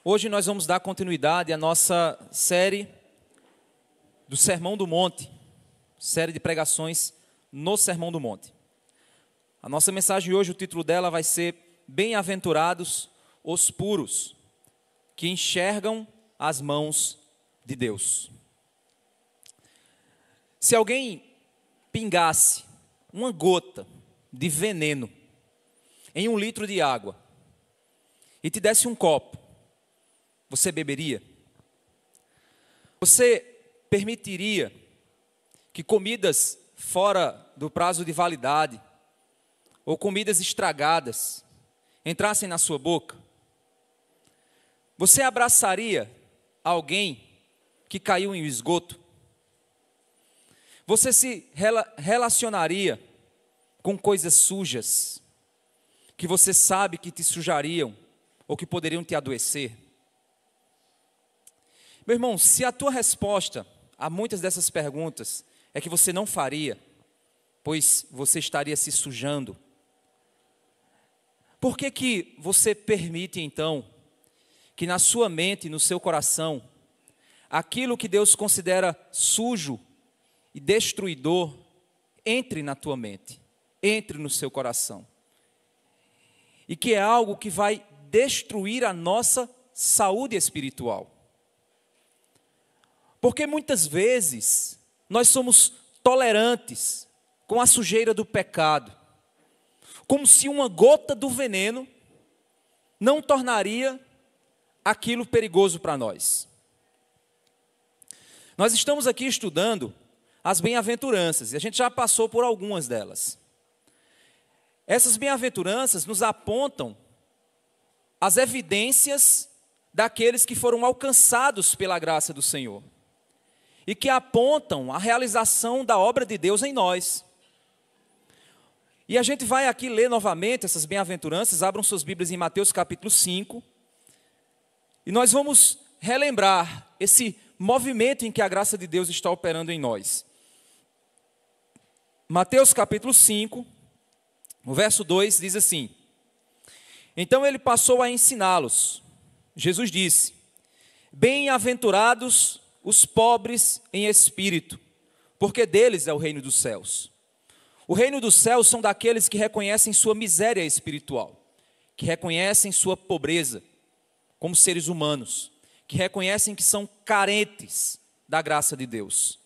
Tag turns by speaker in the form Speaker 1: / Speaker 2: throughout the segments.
Speaker 1: Hoje nós vamos dar continuidade à nossa série do Sermão do Monte, série de pregações no Sermão do Monte. A nossa mensagem hoje, o título dela vai ser Bem-aventurados os puros, que enxergam as mãos de Deus. Se alguém pingasse uma gota de veneno em 1 litro de água e te desse um copo, você beberia? Você permitiria que comidas fora do prazo de validade ou comidas estragadas entrassem na sua boca? Você abraçaria alguém que caiu em esgoto? Você se relacionaria com coisas sujas que você sabe que te sujariam ou que poderiam te adoecer? Meu irmão, se a tua resposta a muitas dessas perguntas é que você não faria, pois você estaria se sujando, por que você permite então que na sua mente e no seu coração aquilo que Deus considera sujo e destruidor entre na tua mente, entre no seu coração, e que é algo que vai destruir a nossa saúde espiritual? Porque muitas vezes nós somos tolerantes com a sujeira do pecado, como se uma gota do veneno não tornaria aquilo perigoso para nós. Nós estamos aqui estudando as bem-aventuranças, e a gente já passou por algumas delas. Essas bem-aventuranças nos apontam as evidências daqueles que foram alcançados pela graça do Senhor, e que apontam a realização da obra de Deus em nós. E a gente vai aqui ler novamente essas bem-aventuranças. Abram suas Bíblias em Mateus capítulo 5, e nós vamos relembrar esse movimento em que a graça de Deus está operando em nós. Mateus capítulo 5, o verso 2 diz assim: Então ele passou a ensiná-los. Jesus disse: Bem-aventurados os pobres em espírito, porque deles é o reino dos céus. O reino dos céus são daqueles que reconhecem sua miséria espiritual, que reconhecem sua pobreza como seres humanos, que reconhecem que são carentes da graça de Deus.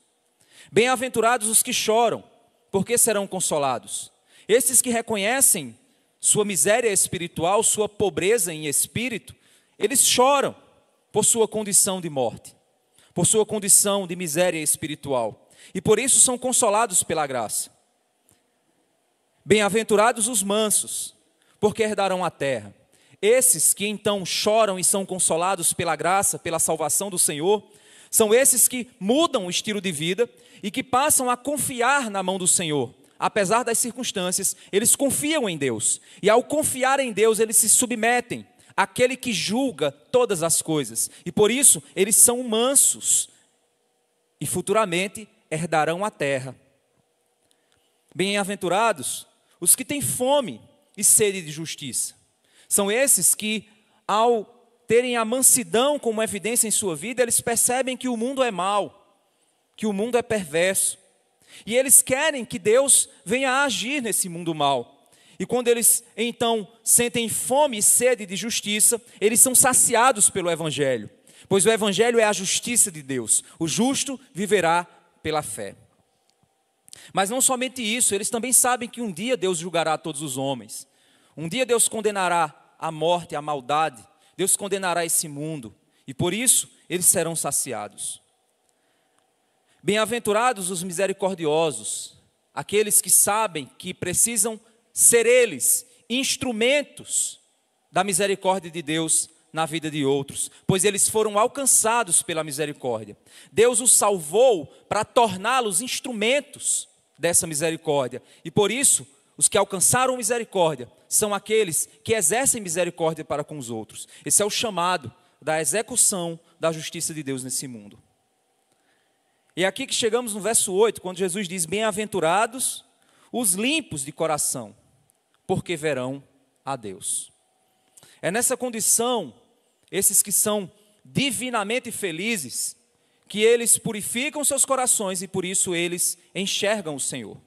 Speaker 1: Bem-aventurados os que choram, porque serão consolados. Esses que reconhecem sua miséria espiritual, sua pobreza em espírito, eles choram por sua condição de morte, por sua condição de miséria espiritual, e por isso são consolados pela graça. Bem-aventurados os mansos, porque herdarão a terra. Esses que então choram e são consolados pela graça, pela salvação do Senhor, são esses que mudam o estilo de vida e que passam a confiar na mão do Senhor. Apesar das circunstâncias, eles confiam em Deus, e ao confiar em Deus, eles se submetem àquele que julga todas as coisas, e por isso eles são mansos, e futuramente herdarão a terra. Bem-aventurados os que têm fome e sede de justiça. São esses que, ao terem a mansidão como evidência em sua vida, eles percebem que o mundo é mau, que o mundo é perverso, e eles querem que Deus venha agir nesse mundo mau. E quando eles então sentem fome e sede de justiça, eles são saciados pelo Evangelho, pois o Evangelho é a justiça de Deus. O justo viverá pela fé. Mas não somente isso, eles também sabem que um dia Deus julgará todos os homens. Um dia Deus condenará a morte, a maldade, Deus condenará esse mundo, e por isso eles serão saciados. Bem-aventurados os misericordiosos, aqueles que sabem que precisam ser eles instrumentos da misericórdia de Deus na vida de outros, pois eles foram alcançados pela misericórdia. Deus os salvou para torná-los instrumentos dessa misericórdia, e por isso os que alcançaram misericórdia são aqueles que exercem misericórdia para com os outros. Esse é o chamado da execução da justiça de Deus nesse mundo. E é aqui que chegamos no verso 8, quando Jesus diz: Bem-aventurados os limpos de coração, porque verão a Deus. É nessa condição esses que são divinamente felizes, que eles purificam seus corações e por isso eles enxergam o Senhor.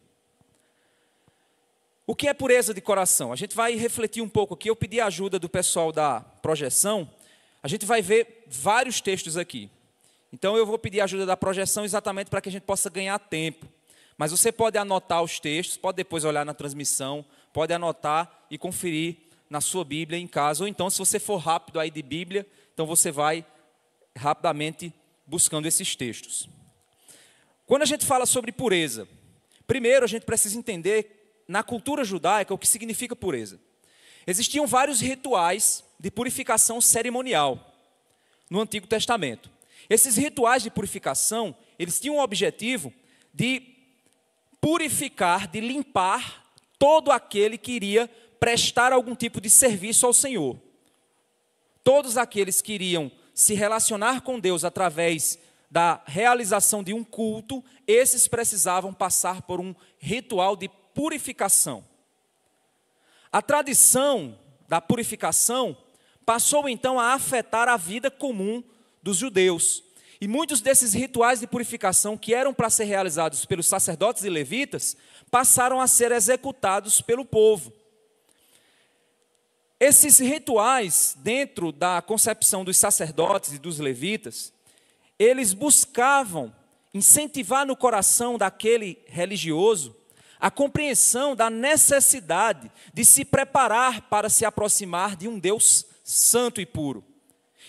Speaker 1: O que é pureza de coração? A gente vai refletir um pouco aqui. Eu pedi a ajuda do pessoal da projeção. A gente vai ver vários textos aqui. Então eu vou pedir a ajuda da projeção exatamente para que a gente possa ganhar tempo. Mas você pode anotar os textos, pode depois olhar na transmissão, pode anotar e conferir na sua Bíblia em casa. Ou então, se você for rápido aí de Bíblia, então você vai rapidamente buscando esses textos. Quando a gente fala sobre pureza, primeiro a gente precisa entender na cultura judaica o que significa pureza. Existiam vários rituais de purificação cerimonial no Antigo Testamento. Esses rituais de purificação, eles tinham o objetivo de purificar, de limpar todo aquele que iria prestar algum tipo de serviço ao Senhor. Todos aqueles que iriam se relacionar com Deus através da realização de um culto, esses precisavam passar por um ritual de purificação. A tradição da purificação passou então a afetar a vida comum dos judeus. E muitos desses rituais de purificação que eram para ser realizados pelos sacerdotes e levitas, passaram a ser executados pelo povo. Esses rituais, dentro da concepção dos sacerdotes e dos levitas, eles buscavam incentivar no coração daquele religioso a compreensão da necessidade de se preparar para se aproximar de um Deus santo e puro.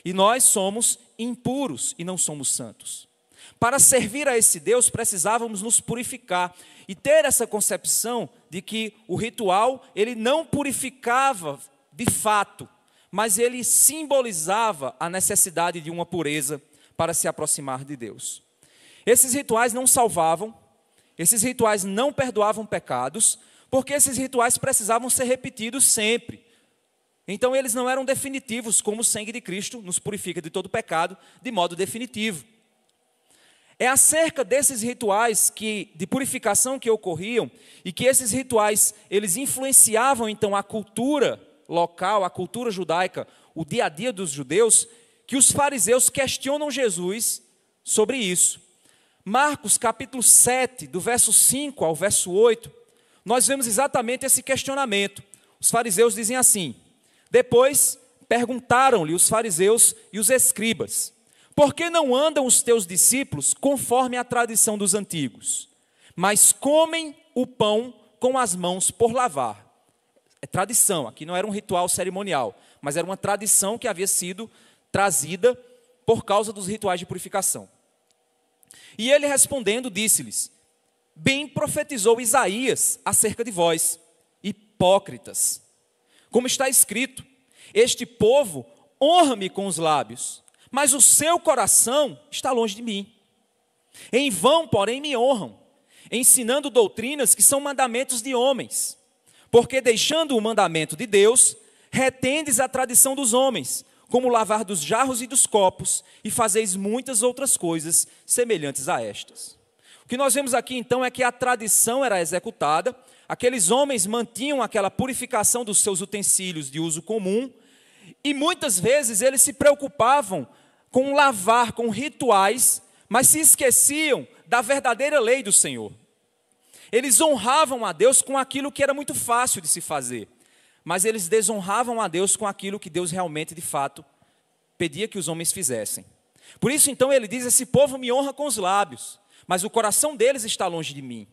Speaker 1: E nós somos impuros e não somos santos. Para servir a esse Deus, precisávamos nos purificar e ter essa concepção de que o ritual, ele não purificava de fato, mas ele simbolizava a necessidade de uma pureza para se aproximar de Deus. Esses rituais não salvavam, esses rituais não perdoavam pecados, porque esses rituais precisavam ser repetidos sempre. Então eles não eram definitivos, como o sangue de Cristo nos purifica de todo pecado, de modo definitivo. É acerca desses rituais de purificação que ocorriam, e que esses rituais, eles influenciavam então a cultura local, a cultura judaica, o dia a dia dos judeus, que os fariseus questionam Jesus sobre isso. Marcos capítulo 7, do verso 5 ao verso 8, nós vemos exatamente esse questionamento. Os fariseus dizem assim: depois perguntaram-lhe os fariseus e os escribas: por que não andam os teus discípulos conforme a tradição dos antigos, mas comem o pão com as mãos por lavar? É tradição, aqui não era um ritual cerimonial, mas era uma tradição que havia sido trazida por causa dos rituais de purificação. E ele respondendo disse-lhes: bem profetizou Isaías acerca de vós, hipócritas. Como está escrito: este povo honra-me com os lábios, mas o seu coração está longe de mim. Em vão, porém, me honram, ensinando doutrinas que são mandamentos de homens. Porque deixando o mandamento de Deus, retendes a tradição dos homens, como o lavar dos jarros e dos copos, e fazeis muitas outras coisas semelhantes a estas. O que nós vemos aqui então é que a tradição era executada, aqueles homens mantinham aquela purificação dos seus utensílios de uso comum, e muitas vezes eles se preocupavam com lavar, com rituais, mas se esqueciam da verdadeira lei do Senhor. Eles honravam a Deus com aquilo que era muito fácil de se fazer, mas eles desonravam a Deus com aquilo que Deus realmente, de fato, pedia que os homens fizessem. Por isso, então, ele diz: esse povo me honra com os lábios, mas o coração deles está longe de mim.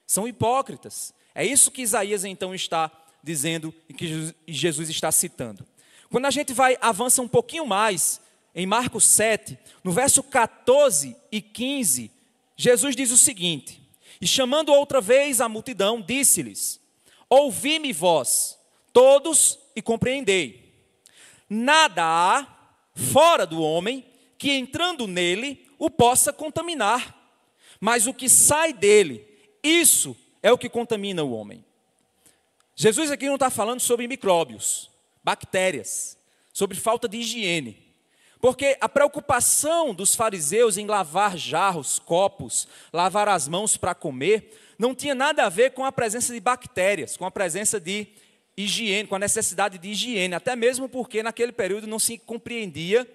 Speaker 1: São hipócritas. É isso que Isaías, então, está dizendo e que Jesus está citando. Quando a gente avança um pouquinho mais, em Marcos 7, no verso 14 e 15, Jesus diz o seguinte: e chamando outra vez a multidão, disse-lhes: ouvi-me vós, todos, e compreendei. Nada há fora do homem que entrando nele o possa contaminar, mas o que sai dele, isso é o que contamina o homem. Jesus aqui não está falando sobre micróbios, bactérias, sobre falta de higiene. Porque a preocupação dos fariseus em lavar jarros, copos, lavar as mãos para comer, não tinha nada a ver com a presença de bactérias, com a presença de higiene, com a necessidade de higiene, até mesmo porque naquele período não se compreendia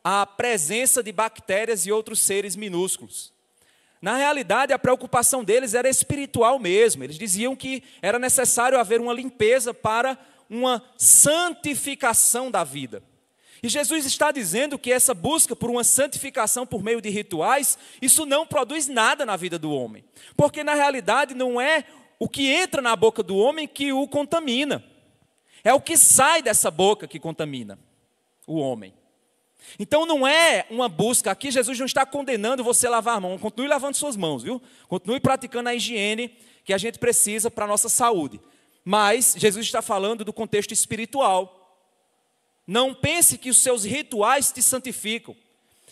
Speaker 1: a presença de bactérias e outros seres minúsculos. Na realidade, a preocupação deles era espiritual mesmo. Eles diziam que era necessário haver uma limpeza para uma santificação da vida. E Jesus está dizendo que essa busca por uma santificação por meio de rituais, isso não produz nada na vida do homem. Porque na realidade não é o que entra na boca do homem que o contamina. É o que sai dessa boca que contamina o homem. Então não é uma busca, aqui Jesus não está condenando você a lavar a mão, continue lavando suas mãos, viu? Continue praticando a higiene que a gente precisa para a nossa saúde. Mas Jesus está falando do contexto espiritual. Não pense que os seus rituais te santificam,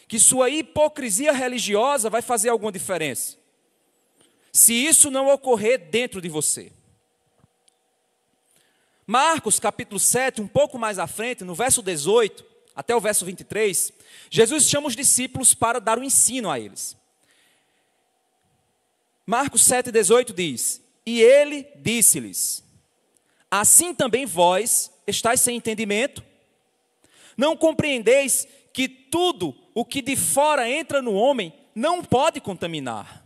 Speaker 1: que sua hipocrisia religiosa vai fazer alguma diferença, se isso não ocorrer dentro de você. Marcos capítulo 7, um pouco mais à frente, no verso 18, até o verso 23, Jesus chama os discípulos para dar um ensino a eles. Marcos 7, 18 diz: e ele disse-lhes: assim também vós estáis sem entendimento? Não compreendeis que tudo o que de fora entra no homem não pode contaminar,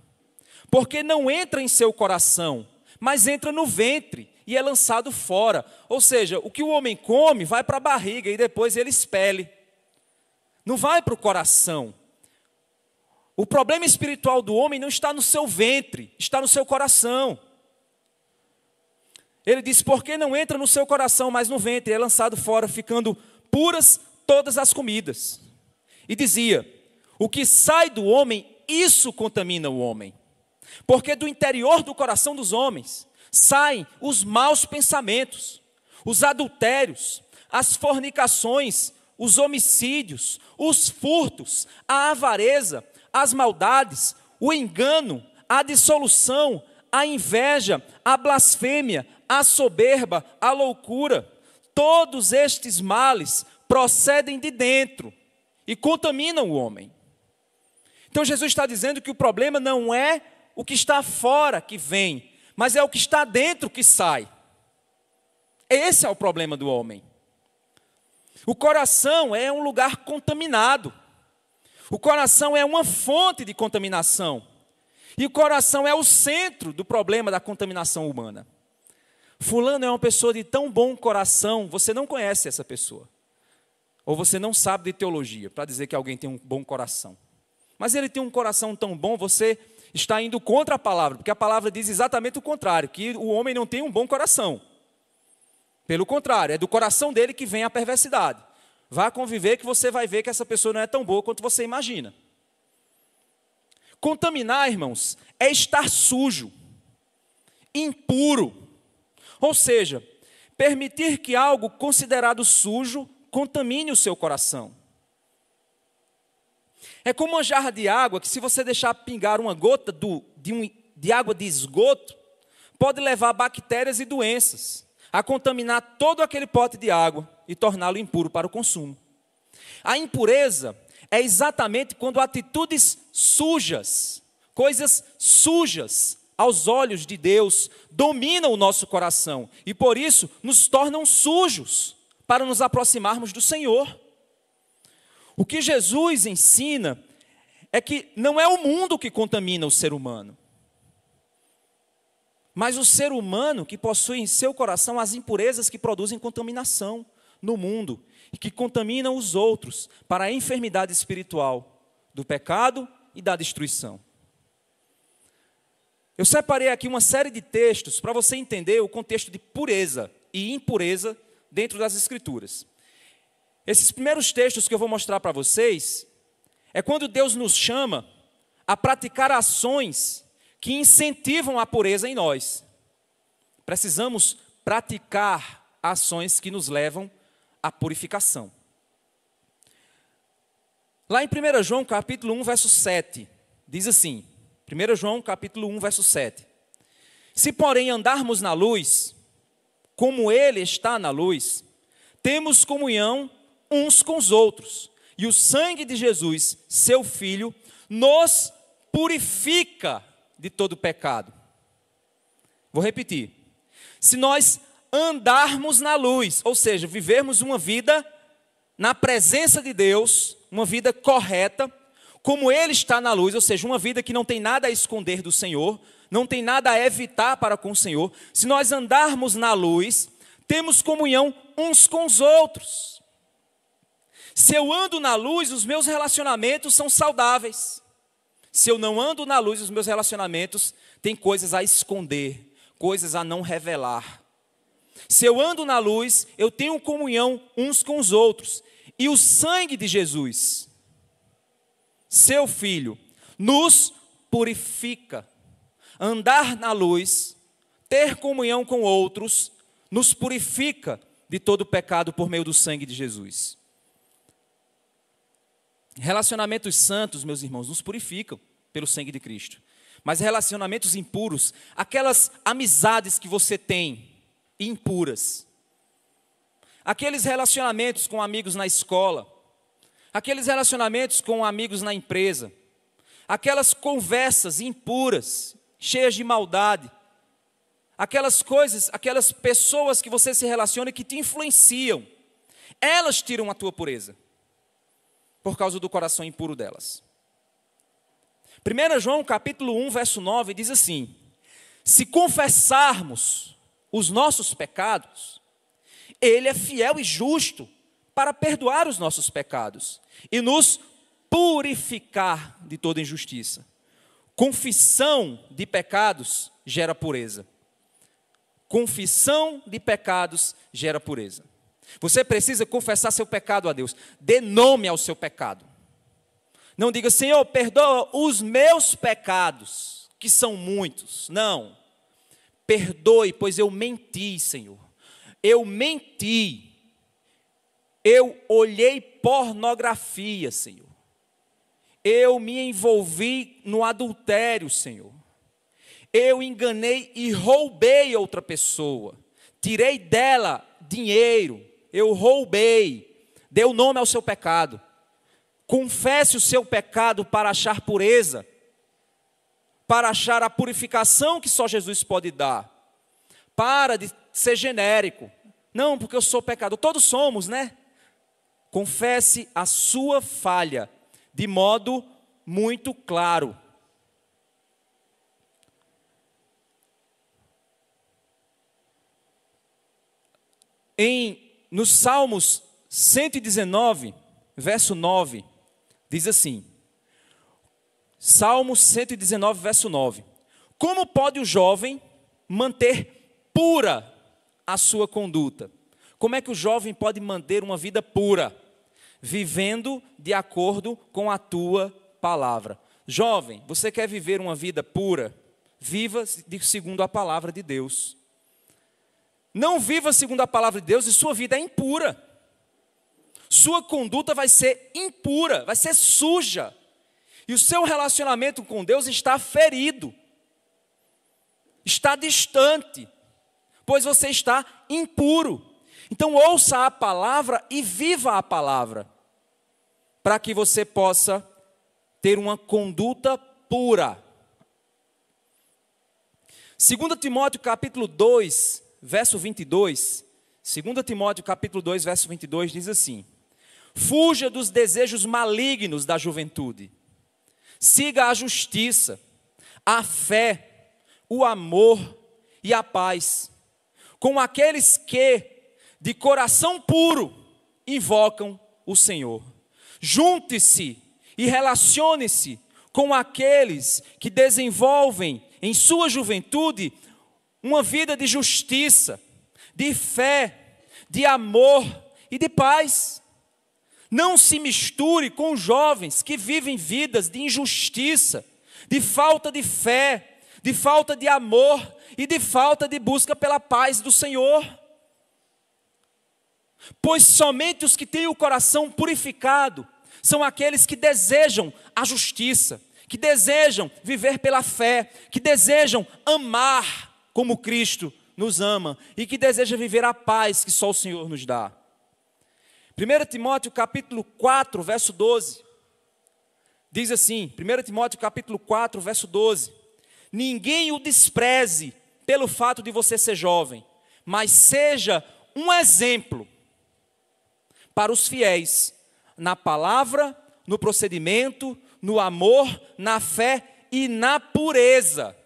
Speaker 1: porque não entra em seu coração, mas entra no ventre e é lançado fora. Ou seja, o que o homem come vai para a barriga e depois ele expele. Não vai para o coração. O problema espiritual do homem não está no seu ventre, está no seu coração. Ele diz, porque não entra no seu coração, mas no ventre, é lançado fora, ficando puras todas as comidas. E dizia, o que sai do homem, isso contamina o homem. Porque do interior do coração dos homens saem os maus pensamentos, os adultérios, as fornicações, os homicídios, os furtos, a avareza, as maldades, o engano, a dissolução, a inveja, a blasfêmia, a soberba, a loucura. Todos estes males procedem de dentro e contaminam o homem. Então Jesus está dizendo que o problema não é o que está fora que vem, mas é o que está dentro que sai. Esse é o problema do homem. O coração é um lugar contaminado. O coração é uma fonte de contaminação. E o coração é o centro do problema da contaminação humana. Fulano é uma pessoa de tão bom coração, você não conhece essa pessoa. Ou você não sabe de teologia, para dizer que alguém tem um bom coração. Mas ele tem um coração tão bom, você está indo contra a palavra, porque a palavra diz exatamente o contrário, que o homem não tem um bom coração. Pelo contrário, é do coração dele que vem a perversidade. Vá conviver que você vai ver que essa pessoa não é tão boa quanto você imagina. Contaminar, irmãos, é estar sujo, impuro. Ou seja, permitir que algo considerado sujo contamine o seu coração. É como uma jarra de água que, se você deixar pingar uma gota de água de esgoto, pode levar bactérias e doenças a contaminar todo aquele pote de água e torná-lo impuro para o consumo. A impureza é exatamente quando atitudes sujas, coisas sujas aos olhos de Deus, dominam o nosso coração e por isso nos tornam sujos para nos aproximarmos do Senhor. O que Jesus ensina é que não é o mundo que contamina o ser humano, mas o ser humano que possui em seu coração as impurezas que produzem contaminação no mundo e que contaminam os outros para a enfermidade espiritual do pecado e da destruição. Eu separei aqui uma série de textos para você entender o contexto de pureza e impureza dentro das Escrituras. Esses primeiros textos que eu vou mostrar para vocês é quando Deus nos chama a praticar ações que incentivam a pureza em nós. Precisamos praticar ações que nos levam à purificação. Lá em 1 João capítulo 1, verso 7, diz assim, 1 João capítulo 1, verso 7. Se porém andarmos na luz, como Ele está na luz, temos comunhão uns com os outros, e o sangue de Jesus, seu Filho, nos purifica de todo pecado. Vou repetir. Se nós andarmos na luz, ou seja, vivermos uma vida na presença de Deus, uma vida correta, como Ele está na luz, ou seja, uma vida que não tem nada a esconder do Senhor, não tem nada a evitar para com o Senhor. Se nós andarmos na luz, temos comunhão uns com os outros. Se eu ando na luz, os meus relacionamentos são saudáveis. Se eu não ando na luz, os meus relacionamentos têm coisas a esconder, coisas a não revelar. Se eu ando na luz, eu tenho comunhão uns com os outros. E o sangue de Jesus, seu Filho, nos purifica. Andar na luz, ter comunhão com outros, nos purifica de todo pecado por meio do sangue de Jesus. Relacionamentos santos, meus irmãos, nos purificam pelo sangue de Cristo. Mas relacionamentos impuros, aquelas amizades que você tem, impuras, aqueles relacionamentos com amigos na escola, aqueles relacionamentos com amigos na empresa, aquelas conversas impuras, cheias de maldade, aquelas coisas, aquelas pessoas que você se relaciona e que te influenciam, elas tiram a tua pureza, por causa do coração impuro delas. 1 João capítulo 1, verso 9, diz assim: se confessarmos os nossos pecados, Ele é fiel e justo para perdoar os nossos pecados e nos purificar de toda injustiça. Confissão de pecados gera pureza. Confissão de pecados gera pureza. Você precisa confessar seu pecado a Deus. Dê nome ao seu pecado. Não diga, Senhor, perdoa os meus pecados, que são muitos. Não. Perdoe, pois eu menti, Senhor. Eu menti. Eu olhei pornografia, Senhor. Eu me envolvi no adultério, Senhor. Eu enganei e roubei outra pessoa. Tirei dela dinheiro. Eu roubei. Dê o nome ao seu pecado. Confesse o seu pecado para achar pureza, para achar a purificação que só Jesus pode dar. Para de ser genérico. Não, porque eu sou pecador. Todos somos, né? Confesse a sua falha de modo muito claro. Nos Salmos 119, verso 9, diz assim, Salmo 119, verso 9. Como pode o jovem manter pura a sua conduta? Como é que o jovem pode manter uma vida pura? Vivendo de acordo com a tua palavra. Jovem, você quer viver uma vida pura? Viva segundo a palavra de Deus. Não viva segundo a palavra de Deus e sua vida é impura. Sua conduta vai ser impura, vai ser suja. E o seu relacionamento com Deus está ferido. Está distante, pois você está impuro. Então ouça a palavra e viva a palavra, para que você possa ter uma conduta pura. 2 Timóteo capítulo 2, verso 22. 2 Timóteo capítulo 2, verso 22 diz assim: fuja dos desejos malignos da juventude. Siga a justiça, a fé, o amor e a paz, com aqueles que, de coração puro, invocam o Senhor. Junte-se e relacione-se com aqueles que desenvolvem em sua juventude uma vida de justiça, de fé, de amor e de paz. Não se misture com jovens que vivem vidas de injustiça, de falta de fé, de falta de amor e de falta de busca pela paz do Senhor. Pois somente os que têm o coração purificado são aqueles que desejam a justiça, que desejam viver pela fé, que desejam amar como Cristo nos ama e que desejam viver a paz que só o Senhor nos dá. 1 Timóteo capítulo 4, verso 12, diz assim, 1 Timóteo capítulo 4, verso 12, ninguém o despreze pelo fato de você ser jovem, mas seja um exemplo para os fiéis, na palavra, no procedimento, no amor, na fé e na pureza.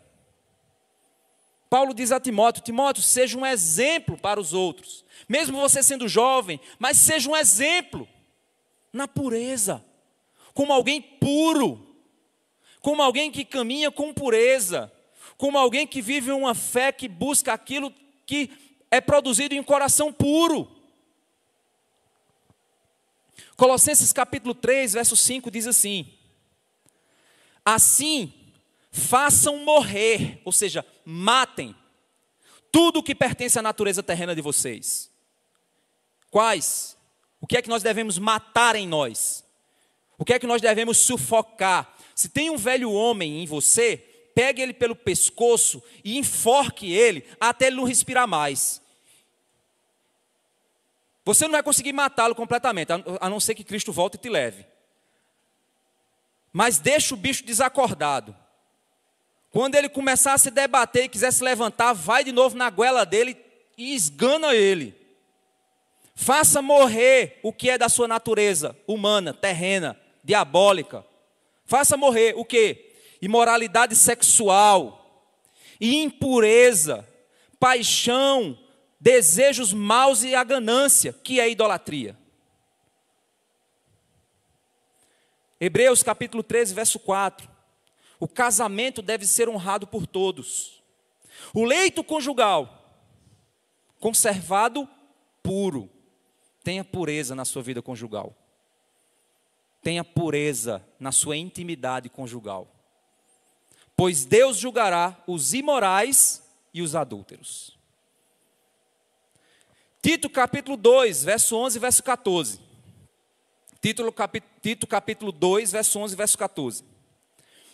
Speaker 1: Paulo diz a Timóteo: Timóteo, seja um exemplo para os outros, mesmo você sendo jovem, mas seja um exemplo na pureza, como alguém puro, como alguém que caminha com pureza, como alguém que vive uma fé que busca aquilo que é produzido em um coração puro. Colossenses capítulo 3, verso 5 diz assim: assim, façam morrer, ou seja, matem, tudo o que pertence à natureza terrena de vocês. Quais? O que é que nós devemos matar em nós? O que é que nós devemos sufocar? Se tem um velho homem em você, pegue ele pelo pescoço e enforque ele até ele não respirar mais. Você não vai conseguir matá-lo completamente, a não ser que Cristo volte e te leve. Mas deixa o bicho desacordado. Quando ele começar a se debater e quiser se levantar, vai de novo na goela dele e esgana ele. Faça morrer o que é da sua natureza humana, terrena, diabólica. Faça morrer o quê? Imoralidade sexual, impureza, paixão, desejos maus e a ganância, que é idolatria. Hebreus capítulo 13, verso 4. O casamento deve ser honrado por todos. O leito conjugal, conservado puro. Tenha pureza na sua vida conjugal. Tenha pureza na sua intimidade conjugal. Pois Deus julgará os imorais e os adúlteros. Tito capítulo 2, verso 11 e verso 14. Tito capítulo 2, verso 11 e verso 14.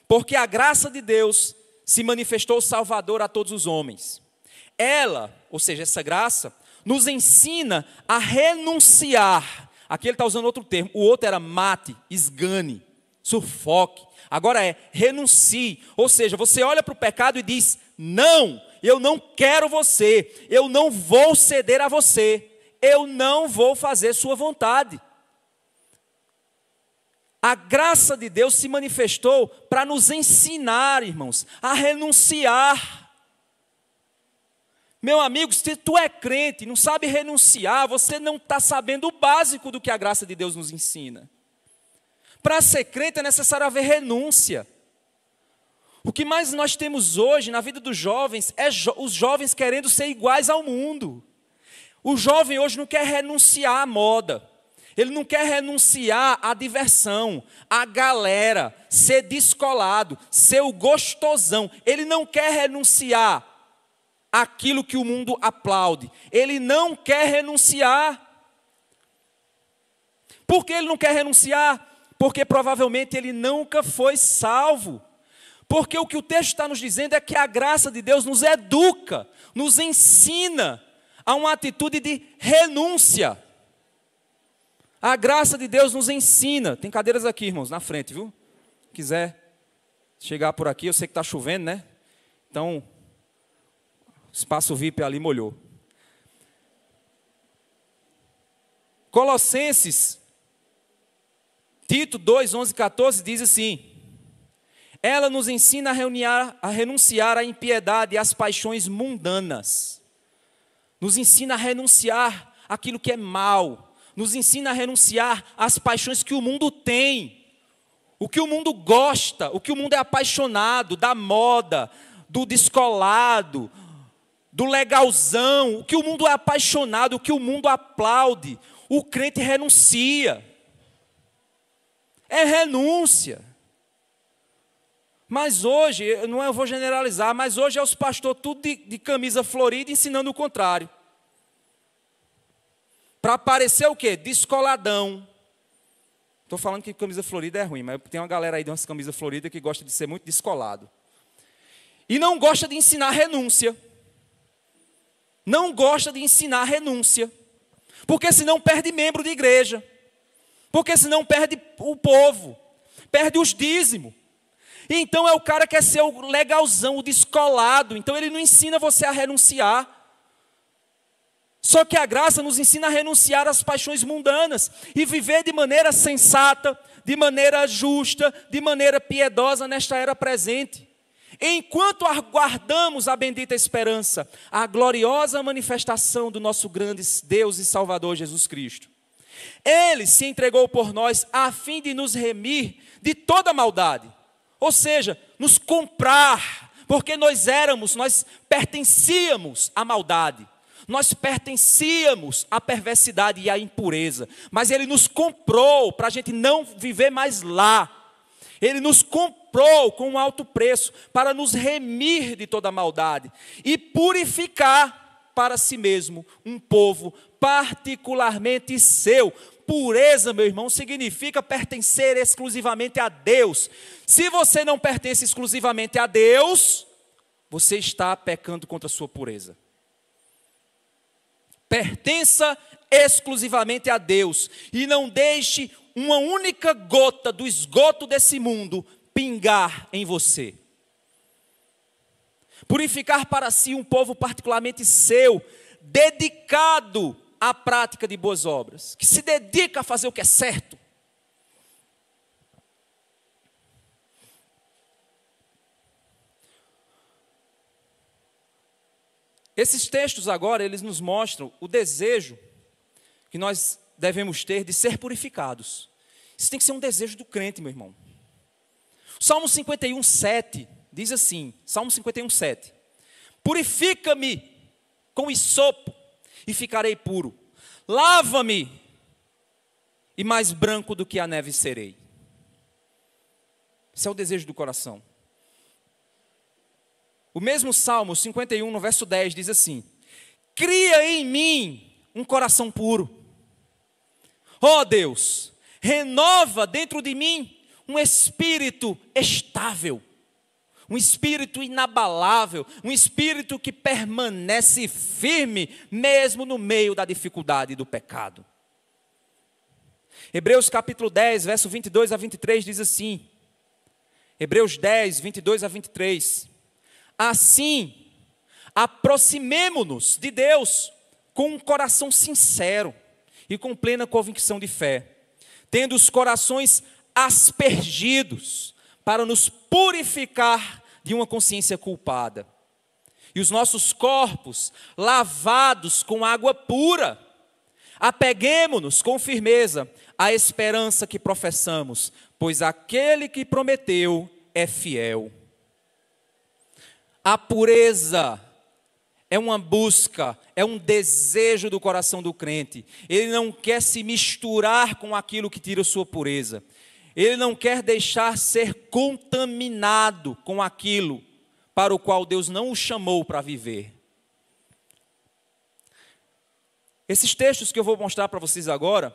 Speaker 1: Porque a graça de Deus se manifestou salvadora a todos os homens. Ela, ou seja, essa graça, nos ensina a renunciar. Aqui ele está usando outro termo. O outro era mate, esgane, sufoque. Agora é renuncie. Ou seja, você olha para o pecado e diz: não, eu não quero você. Eu não vou ceder a você. Eu não vou fazer sua vontade. A graça de Deus se manifestou para nos ensinar, irmãos, a renunciar. Meu amigo, se tu é crente e não sabe renunciar, você não está sabendo o básico do que a graça de Deus nos ensina. Para ser crente é necessário haver renúncia. O que mais nós temos hoje na vida dos jovens é os jovens querendo ser iguais ao mundo. O jovem hoje não quer renunciar à moda. Ele não quer renunciar à diversão, à galera, ser descolado, ser o gostosão. Ele não quer renunciar àquilo que o mundo aplaude. Ele não quer renunciar. Por que ele não quer renunciar? Porque provavelmente ele nunca foi salvo. Porque o que o texto está nos dizendo é que a graça de Deus nos educa, nos ensina a uma atitude de renúncia. A graça de Deus nos ensina. Tem cadeiras aqui, irmãos, na frente, viu? Se quiser chegar por aqui, eu sei que está chovendo, né? Então, espaço VIP ali molhou. Colossenses, Tito 2, 11 e 14 diz assim: ela nos ensina a renunciar à impiedade e às paixões mundanas. Nos ensina a renunciar àquilo que é mal. Nos ensina a renunciar às paixões que o mundo tem. O que o mundo gosta, o que o mundo é apaixonado, da moda, do descolado, do legalzão. O que o mundo é apaixonado, o que o mundo aplaude. O crente renuncia. É renúncia. Mas hoje, não eu vou generalizar, mas hoje é os pastores tudo de camisa florida ensinando o contrário. Para parecer o quê? Descoladão. Estou falando que camisa florida é ruim, mas tem uma galera aí de umas camisas floridas que gosta de ser muito descolado. E não gosta de ensinar renúncia. Não gosta de ensinar renúncia. Porque senão perde membro de igreja. Porque senão perde o povo. Perde os dízimos. Então é o cara que quer ser o legalzão, o descolado. Então ele não ensina você a renunciar. Só que a graça nos ensina a renunciar às paixões mundanas e viver de maneira sensata, de maneira justa, de maneira piedosa nesta era presente. Enquanto aguardamos a bendita esperança, a gloriosa manifestação do nosso grande Deus e Salvador Jesus Cristo. Ele se entregou por nós a fim de nos remir de toda maldade, ou seja, nos comprar, porque nós pertencíamos à maldade. Nós pertencíamos à perversidade e à impureza, mas Ele nos comprou para a gente não viver mais lá. Ele nos comprou com um alto preço para nos remir de toda maldade e purificar para si mesmo um povo particularmente seu. Pureza, meu irmão, significa pertencer exclusivamente a Deus. Se você não pertence exclusivamente a Deus, você está pecando contra a sua pureza. Pertença exclusivamente a Deus e não deixe uma única gota do esgoto desse mundo pingar em você. Purificar para si um povo particularmente seu, dedicado à prática de boas obras, que se dedica a fazer o que é certo. Esses textos agora, eles nos mostram o desejo que nós devemos ter de ser purificados. Isso tem que ser um desejo do crente, meu irmão. Salmo 51, 7, diz assim, Salmo 51, 7. Purifica-me com hisopo e ficarei puro. Lava-me e mais branco do que a neve serei. Esse é o desejo do coração. O mesmo Salmo 51, no verso 10, diz assim: cria em mim um coração puro. Ó Deus, renova dentro de mim um espírito estável, um espírito inabalável, um espírito que permanece firme, mesmo no meio da dificuldade e do pecado. Hebreus capítulo 10, verso 22 a 23 diz assim, Hebreus 10, 22 a 23, assim, aproximemo-nos de Deus com um coração sincero e com plena convicção de fé, tendo os corações aspergidos para nos purificar de uma consciência culpada, e os nossos corpos lavados com água pura. Apeguemo-nos com firmeza à esperança que professamos, pois aquele que prometeu é fiel. A pureza é uma busca, é um desejo do coração do crente. Ele não quer se misturar com aquilo que tira sua pureza. Ele não quer deixar ser contaminado com aquilo para o qual Deus não o chamou para viver. Esses textos que eu vou mostrar para vocês agora,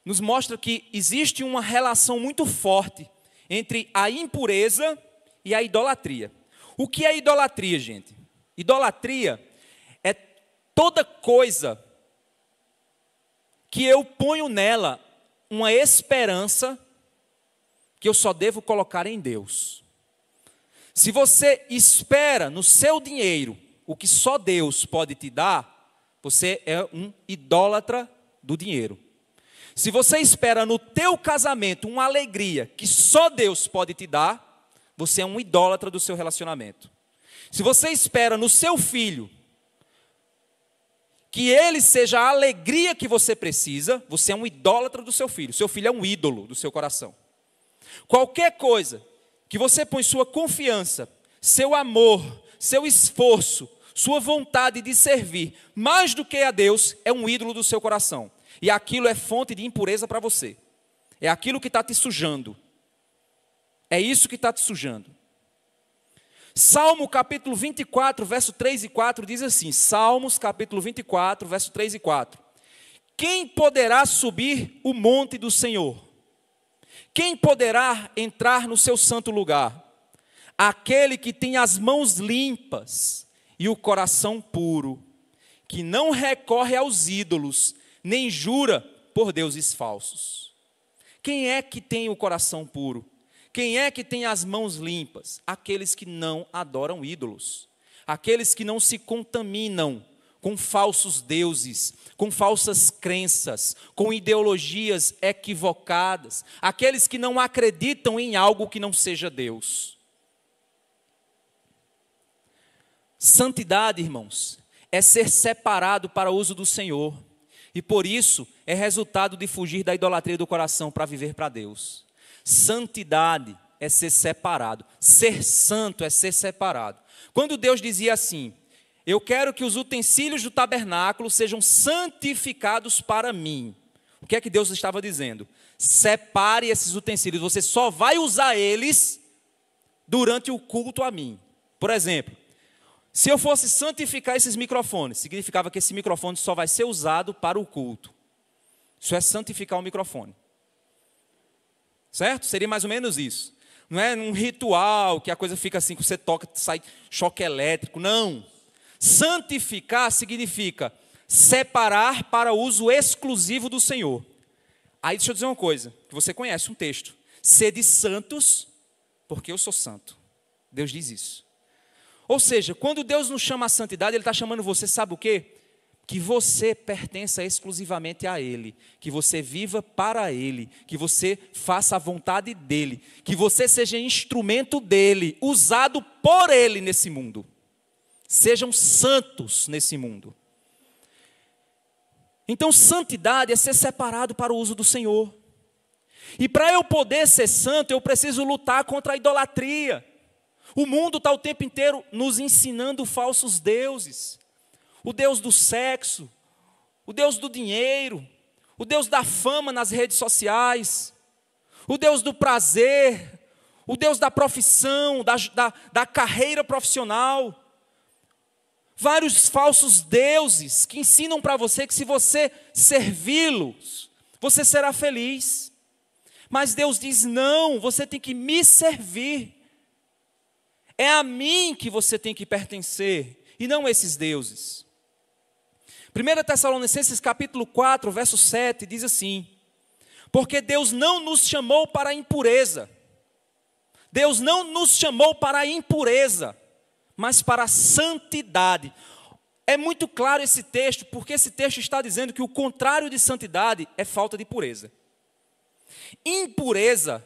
Speaker 1: nos mostram que existe uma relação muito forte entre a impureza e a idolatria. O que é idolatria, gente? Idolatria é toda coisa que eu ponho nela uma esperança que eu só devo colocar em Deus. Se você espera no seu dinheiro o que só Deus pode te dar, você é um idólatra do dinheiro. Se você espera no teu casamento uma alegria que só Deus pode te dar, você é um idólatra do seu relacionamento. Se você espera no seu filho que ele seja a alegria que você precisa, você é um idólatra do seu filho. Seu filho é um ídolo do seu coração. Qualquer coisa que você põe sua confiança, seu amor, seu esforço, sua vontade de servir, mais do que a Deus, é um ídolo do seu coração. E aquilo é fonte de impureza para você. É aquilo que está te sujando. É isso que está te sujando. Salmo capítulo 24, verso 3 e 4 diz assim, Salmos capítulo 24, verso 3 e 4. Quem poderá subir o monte do Senhor? Quem poderá entrar no seu santo lugar? Aquele que tem as mãos limpas e o coração puro, que não recorre aos ídolos, nem jura por deuses falsos. Quem é que tem o coração puro? Quem é que tem as mãos limpas? Aqueles que não adoram ídolos. Aqueles que não se contaminam com falsos deuses, com falsas crenças, com ideologias equivocadas, aqueles que não acreditam em algo que não seja Deus. Santidade, irmãos, é ser separado para o uso do Senhor, e por isso é resultado de fugir da idolatria do coração para viver para Deus. Santidade é ser separado, ser santo é ser separado. Quando Deus dizia assim: eu quero que os utensílios do tabernáculo sejam santificados para mim, o que é que Deus estava dizendo? Separe esses utensílios, você só vai usar eles durante o culto a mim. Por exemplo, se eu fosse santificar esses microfones, significava que esse microfone só vai ser usado para o culto. Isso é santificar o microfone. Certo? Seria mais ou menos isso. Não é um ritual que a coisa fica assim, que você toca, sai choque elétrico. Não. Santificar significa separar para uso exclusivo do Senhor. Aí deixa eu dizer uma coisa, que você conhece um texto. Sede santos, porque eu sou santo. Deus diz isso. Ou seja, quando Deus nos chama à santidade, Ele está chamando você, sabe o quê? Que você pertença exclusivamente a Ele, que você viva para Ele, que você faça a vontade dEle, que você seja instrumento dEle, usado por Ele nesse mundo. Sejam santos nesse mundo. Então, santidade é ser separado para o uso do Senhor. E para eu poder ser santo, eu preciso lutar contra a idolatria. O mundo está o tempo inteiro nos ensinando falsos deuses. O Deus do sexo, o Deus do dinheiro, o Deus da fama nas redes sociais, o Deus do prazer, o Deus da profissão, da carreira profissional. Vários falsos deuses que ensinam para você que se você servi-los, você será feliz. Mas Deus diz: não, você tem que me servir. É a mim que você tem que pertencer, e não esses deuses. 1 Tessalonicenses capítulo 4, verso 7, diz assim: porque Deus não nos chamou para a impureza. Deus não nos chamou para a impureza, mas para a santidade. É muito claro esse texto, porque esse texto está dizendo que o contrário de santidade é falta de pureza. Impureza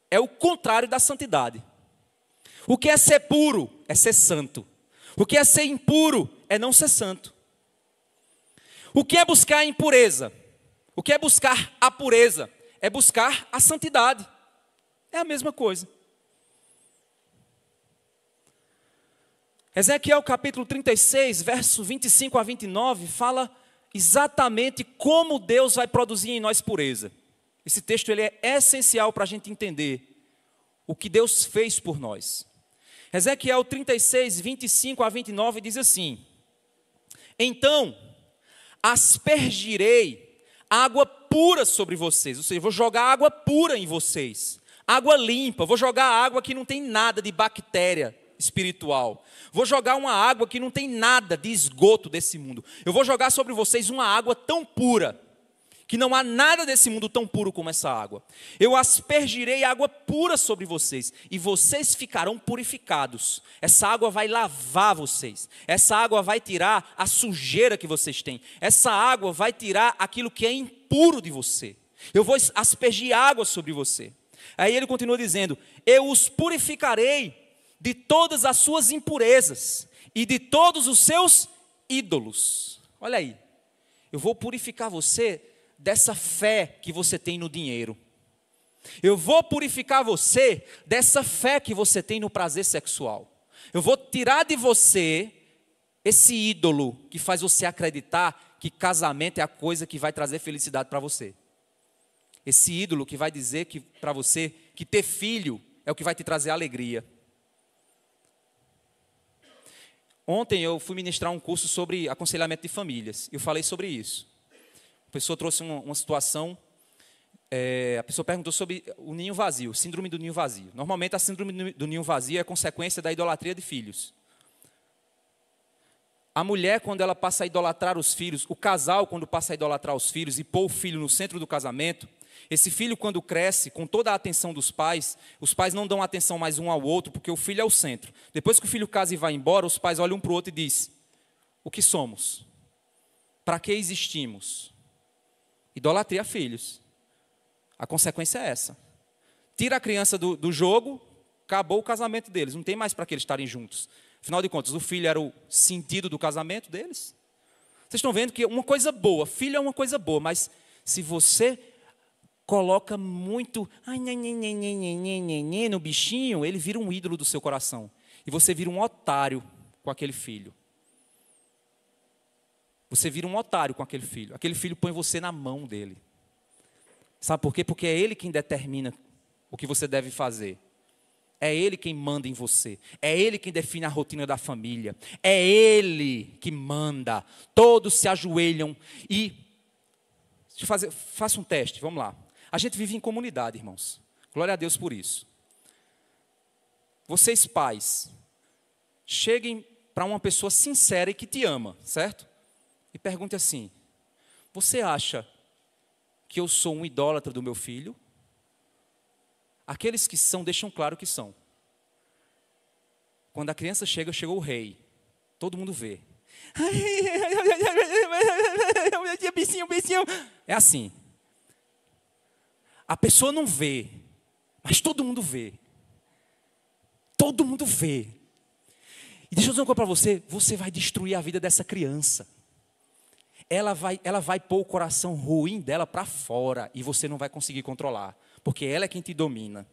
Speaker 1: é o contrário da santidade. O que é ser puro é ser santo. O que é ser impuro é não ser santo. O que é buscar a impureza? O que é buscar a pureza? É buscar a santidade. É a mesma coisa. Ezequiel capítulo 36, verso 25 a 29, fala exatamente como Deus vai produzir em nós pureza. Esse texto ele é essencial para a gente entender o que Deus fez por nós. Ezequiel 36, 25 a 29 diz assim: então aspergirei água pura sobre vocês, ou seja, vou jogar água pura em vocês, água limpa, vou jogar água que não tem nada de bactéria espiritual, vou jogar uma água que não tem nada de esgoto desse mundo, eu vou jogar sobre vocês uma água tão pura, que não há nada desse mundo tão puro como essa água. Eu aspergirei água pura sobre vocês, e vocês ficarão purificados. Essa água vai lavar vocês, essa água vai tirar a sujeira que vocês têm, essa água vai tirar aquilo que é impuro de você. Eu vou aspergir água sobre você. Aí ele continua dizendo: eu os purificarei de todas as suas impurezas e de todos os seus ídolos. Olha aí, eu vou purificar você dessa fé que você tem no dinheiro. Eu vou purificar você dessa fé que você tem no prazer sexual. Eu vou tirar de você esse ídolo que faz você acreditar que casamento é a coisa que vai trazer felicidade para você. Esse ídolo que vai dizer que para você que ter filho é o que vai te trazer alegria. Ontem eu fui ministrar um curso sobre aconselhamento de famílias. Eu falei sobre isso. A pessoa trouxe uma situação, a pessoa perguntou sobre o ninho vazio, síndrome do ninho vazio. Normalmente a síndrome do ninho vazio é consequência da idolatria de filhos. A mulher, quando ela passa a idolatrar os filhos, o casal, quando passa a idolatrar os filhos e pôr o filho no centro do casamento, esse filho, quando cresce, com toda a atenção dos pais, os pais não dão atenção mais um ao outro, porque o filho é o centro. Depois que o filho casa e vai embora, os pais olham um para o outro e dizem: o que somos? Para que existimos? Idolatria a filhos. A consequência é essa. Tira a criança do jogo, acabou o casamento deles. Não tem mais para que eles estarem juntos. Afinal de contas, o filho era o sentido do casamento deles. Vocês estão vendo que uma coisa boa, filho é uma coisa boa, mas se você coloca muito no bichinho, ele vira um ídolo do seu coração. E você vira um otário com aquele filho. Você vira um otário com aquele filho. Aquele filho põe você na mão dele. Sabe por quê? Porque é ele quem determina o que você deve fazer. É ele quem manda em você. É ele quem define a rotina da família. É ele que manda. Todos se ajoelham e... Faça um teste, vamos lá. A gente vive em comunidade, irmãos. Glória a Deus por isso. Vocês pais, cheguem para uma pessoa sincera e que te ama, certo? E pergunte assim: você acha que eu sou um idólatra do meu filho? Aqueles que são, deixam claro que são. Quando a criança chega, chegou o rei. Todo mundo vê. É assim. A pessoa não vê, mas todo mundo vê. Todo mundo vê. E deixa eu dizer uma coisa para você: você vai destruir a vida dessa criança. Ela vai pôr o coração ruim dela para fora e você não vai conseguir controlar, porque ela é quem te domina.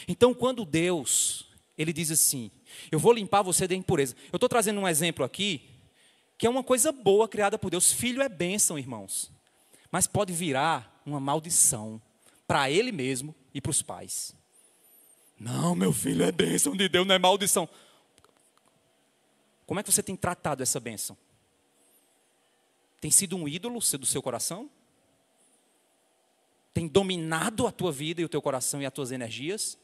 Speaker 1: Então, quando Deus, Ele diz assim: eu vou limpar você da impureza. Eu estou trazendo um exemplo aqui, que é uma coisa boa criada por Deus. Filho é bênção, irmãos, mas pode virar uma maldição para ele mesmo e para os pais. Não, meu filho é bênção de Deus, não é maldição. Como é que você tem tratado essa bênção? Tem sido um ídolo do seu coração? Tem dominado a tua vida e o teu coração e as tuas energias?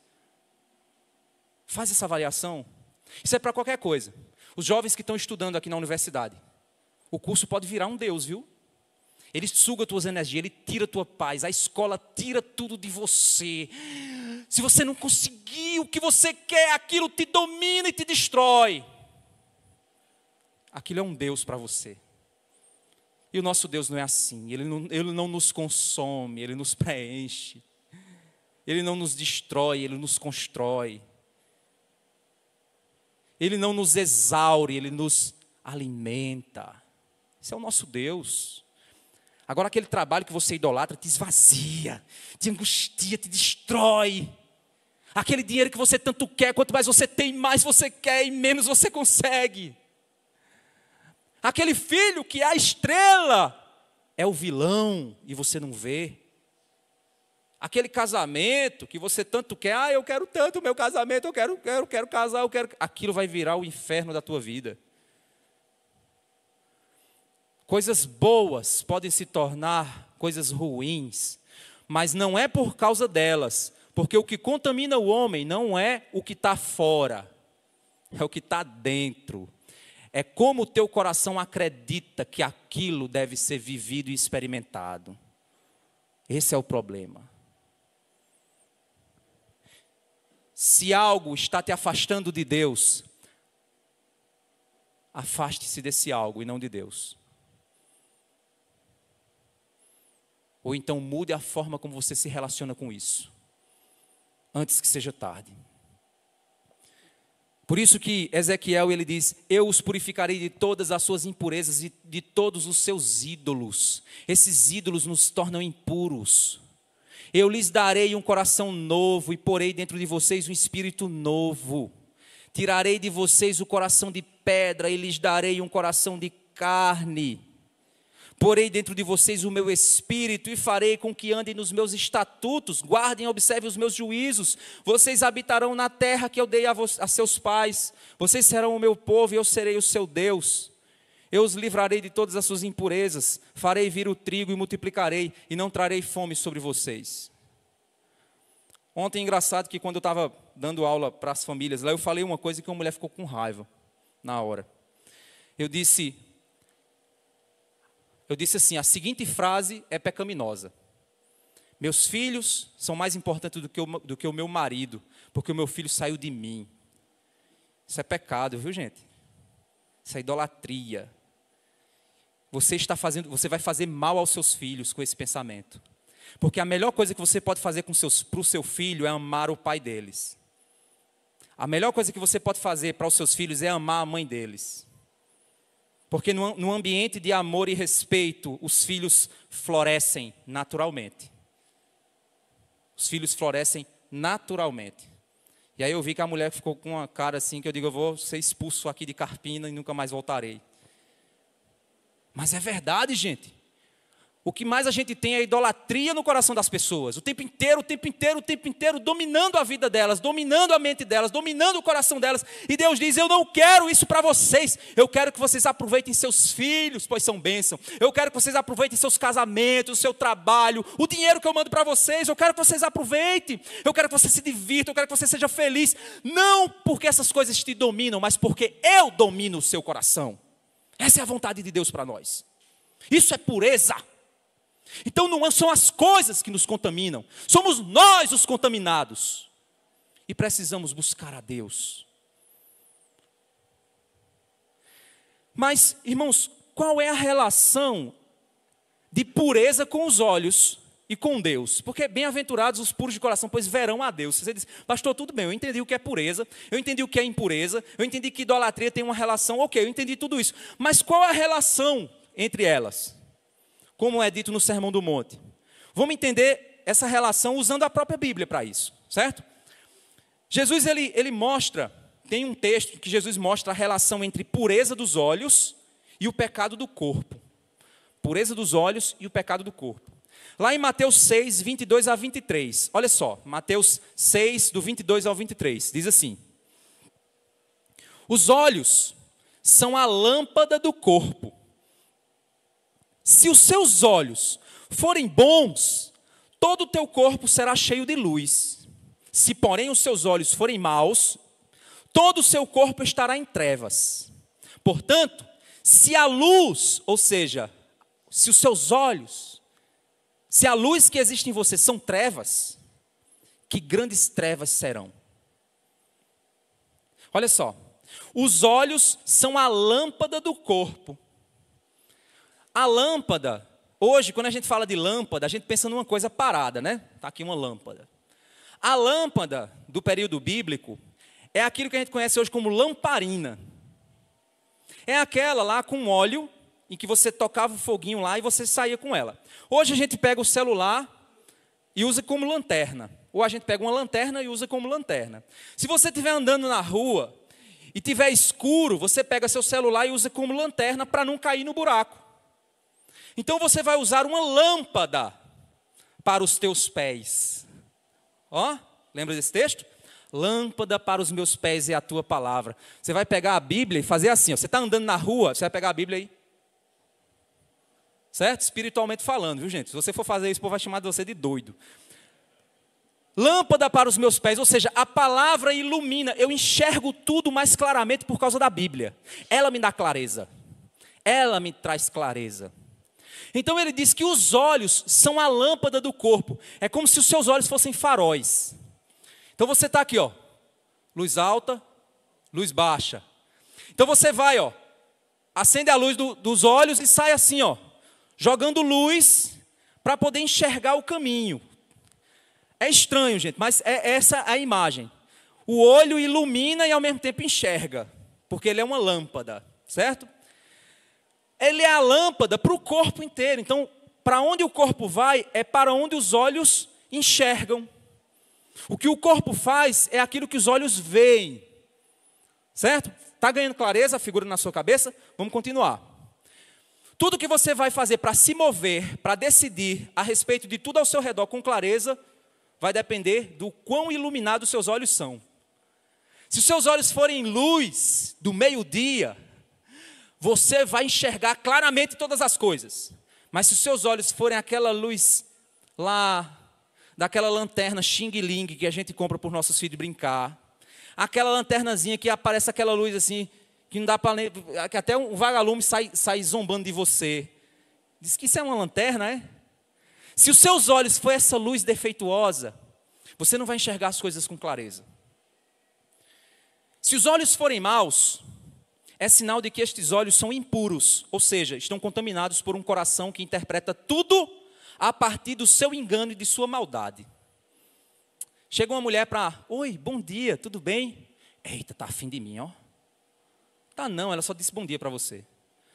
Speaker 1: Faz essa avaliação. Isso é para qualquer coisa. Os jovens que estão estudando aqui na universidade, o curso pode virar um Deus, viu? Ele suga as tuas energias, ele tira a tua paz, a escola tira tudo de você. Se você não conseguir o que você quer, aquilo te domina e te destrói. Aquilo é um Deus para você. E o nosso Deus não é assim. Ele não nos consome, Ele nos preenche. Ele não nos destrói, Ele nos constrói. Ele não nos exaure, Ele nos alimenta. Esse é o nosso Deus. Agora aquele trabalho que você idolatra te esvazia, te angustia, te destrói. Aquele dinheiro que você tanto quer, quanto mais você tem, mais você quer e menos você consegue. Aquele filho que é a estrela é o vilão e você não vê. Aquele casamento que você tanto quer, eu quero tanto o meu casamento, eu quero casar, aquilo vai virar o inferno da tua vida. Coisas boas podem se tornar coisas ruins, mas não é por causa delas, porque o que contamina o homem não é o que está fora, é o que está dentro. É como o teu coração acredita que aquilo deve ser vivido e experimentado. Esse é o problema. Se algo está te afastando de Deus, afaste-se desse algo e não de Deus. Ou então mude a forma como você se relaciona com isso, antes que seja tarde. Por isso que Ezequiel, ele diz: eu os purificarei de todas as suas impurezas e de todos os seus ídolos. Esses ídolos nos tornam impuros. Eu lhes darei um coração novo e porei dentro de vocês um espírito novo. Tirarei de vocês o coração de pedra e lhes darei um coração de carne. Porei dentro de vocês o meu espírito e farei com que andem nos meus estatutos, guardem e observem os meus juízos. Vocês habitarão na terra que eu dei a seus pais. Vocês serão o meu povo e eu serei o seu Deus. Eu os livrarei de todas as suas impurezas. Farei vir o trigo e multiplicarei e não trarei fome sobre vocês. Ontem, engraçado que quando eu estava dando aula para as famílias lá, eu falei uma coisa que uma mulher ficou com raiva na hora. Eu disse assim: a seguinte frase é pecaminosa: meus filhos são mais importantes do que o meu marido, porque o meu filho saiu de mim. Isso é pecado, viu, gente? Isso é idolatria. Você vai fazer mal aos seus filhos com esse pensamento. Porque a melhor coisa que você pode fazer para o seu filho é amar o pai deles. A melhor coisa que você pode fazer para os seus filhos é amar a mãe deles. Porque no ambiente de amor e respeito, os filhos florescem naturalmente. Os filhos florescem naturalmente. E aí eu vi que a mulher ficou com uma cara assim, que eu digo, eu vou ser expulso aqui de Carpina e nunca mais voltarei. Mas é verdade, gente. O que mais a gente tem é idolatria no coração das pessoas. O tempo inteiro, dominando a vida delas, dominando a mente delas, dominando o coração delas. E Deus diz, eu não quero isso para vocês. Eu quero que vocês aproveitem seus filhos, pois são bênção. Eu quero que vocês aproveitem seus casamentos, o seu trabalho, o dinheiro que eu mando para vocês. Eu quero que vocês aproveitem. Eu quero que você se divirta, eu quero que você seja feliz. Não porque essas coisas te dominam, mas porque eu domino o seu coração. Essa é a vontade de Deus para nós. Isso é pureza. Então não são as coisas que nos contaminam, somos nós os contaminados. E precisamos buscar a Deus. Mas, irmãos, qual é a relação de pureza com os olhos e com Deus? Porque bem-aventurados os puros de coração, pois verão a Deus. Você diz, pastor, tudo bem, eu entendi o que é pureza, eu entendi o que é impureza, eu entendi que idolatria tem uma relação, ok, eu entendi tudo isso. Mas qual é a relação entre elas? Como é dito no Sermão do Monte. Vamos entender essa relação usando a própria Bíblia para isso, certo? Jesus, ele mostra, tem um texto que Jesus mostra a relação entre pureza dos olhos e o pecado do corpo. Pureza dos olhos e o pecado do corpo. Lá em Mateus 6, 22 a 23, olha só, Mateus 6, do 22 ao 23, diz assim: os olhos são a lâmpada do corpo. Se os seus olhos forem bons, todo o teu corpo será cheio de luz. Se, porém, os seus olhos forem maus, todo o seu corpo estará em trevas. Portanto, se a luz, ou seja, se os seus olhos, se a luz que existe em você são trevas, que grandes trevas serão. Olha só, os olhos são a lâmpada do corpo. A lâmpada, hoje, quando a gente fala de lâmpada, a gente pensa numa coisa parada, né? Está aqui uma lâmpada. A lâmpada do período bíblico é aquilo que a gente conhece hoje como lamparina. É aquela lá com óleo, em que você tocava o foguinho lá e você saía com ela. Hoje a gente pega o celular e usa como lanterna. Ou a gente pega uma lanterna e usa como lanterna. Se você estiver andando na rua e estiver escuro, você pega seu celular e usa como lanterna para não cair no buraco. Então você vai usar uma lâmpada para os teus pés. Ó, lembra desse texto? Lâmpada para os meus pés é a tua palavra. Você vai pegar a Bíblia e fazer assim, ó. Você está andando na rua, você vai pegar a Bíblia aí. Certo? Espiritualmente falando, viu, gente? Se você for fazer isso, o povo vai chamar de você de doido. Lâmpada para os meus pés, ou seja, a palavra ilumina. Eu enxergo tudo mais claramente por causa da Bíblia. Ela me dá clareza. Ela me traz clareza. Então ele diz que os olhos são a lâmpada do corpo. É como se os seus olhos fossem faróis. Então você está aqui, ó, luz alta, luz baixa. Então você vai, ó, acende a luz dos olhos e sai assim, ó, jogando luz para poder enxergar o caminho. É estranho, gente, mas é essa a imagem. O olho ilumina e ao mesmo tempo enxerga, porque ele é uma lâmpada, certo? Ele é a lâmpada para o corpo inteiro. Então, para onde o corpo vai, é para onde os olhos enxergam. O que o corpo faz é aquilo que os olhos veem. Certo? Está ganhando clareza a figura na sua cabeça? Vamos continuar. Tudo que você vai fazer para se mover, para decidir a respeito de tudo ao seu redor com clareza, vai depender do quão iluminados seus olhos são. Se os seus olhos forem luz do meio-dia, você vai enxergar claramente todas as coisas. Mas se os seus olhos forem aquela luz lá, daquela lanterna xing-ling que a gente compra para os nossos filhos brincar, aquela lanternazinha que aparece aquela luz assim, que não dá para, que até um vagalume sai zombando de você. Diz que isso é uma lanterna, é? Se os seus olhos for essa luz defeituosa, você não vai enxergar as coisas com clareza. Se os olhos forem maus, é sinal de que estes olhos são impuros, ou seja, estão contaminados por um coração que interpreta tudo a partir do seu engano e de sua maldade. Chega uma mulher para, oi, bom dia, tudo bem? Eita, tá afim de mim, ó. Tá não, ela só disse bom dia para você.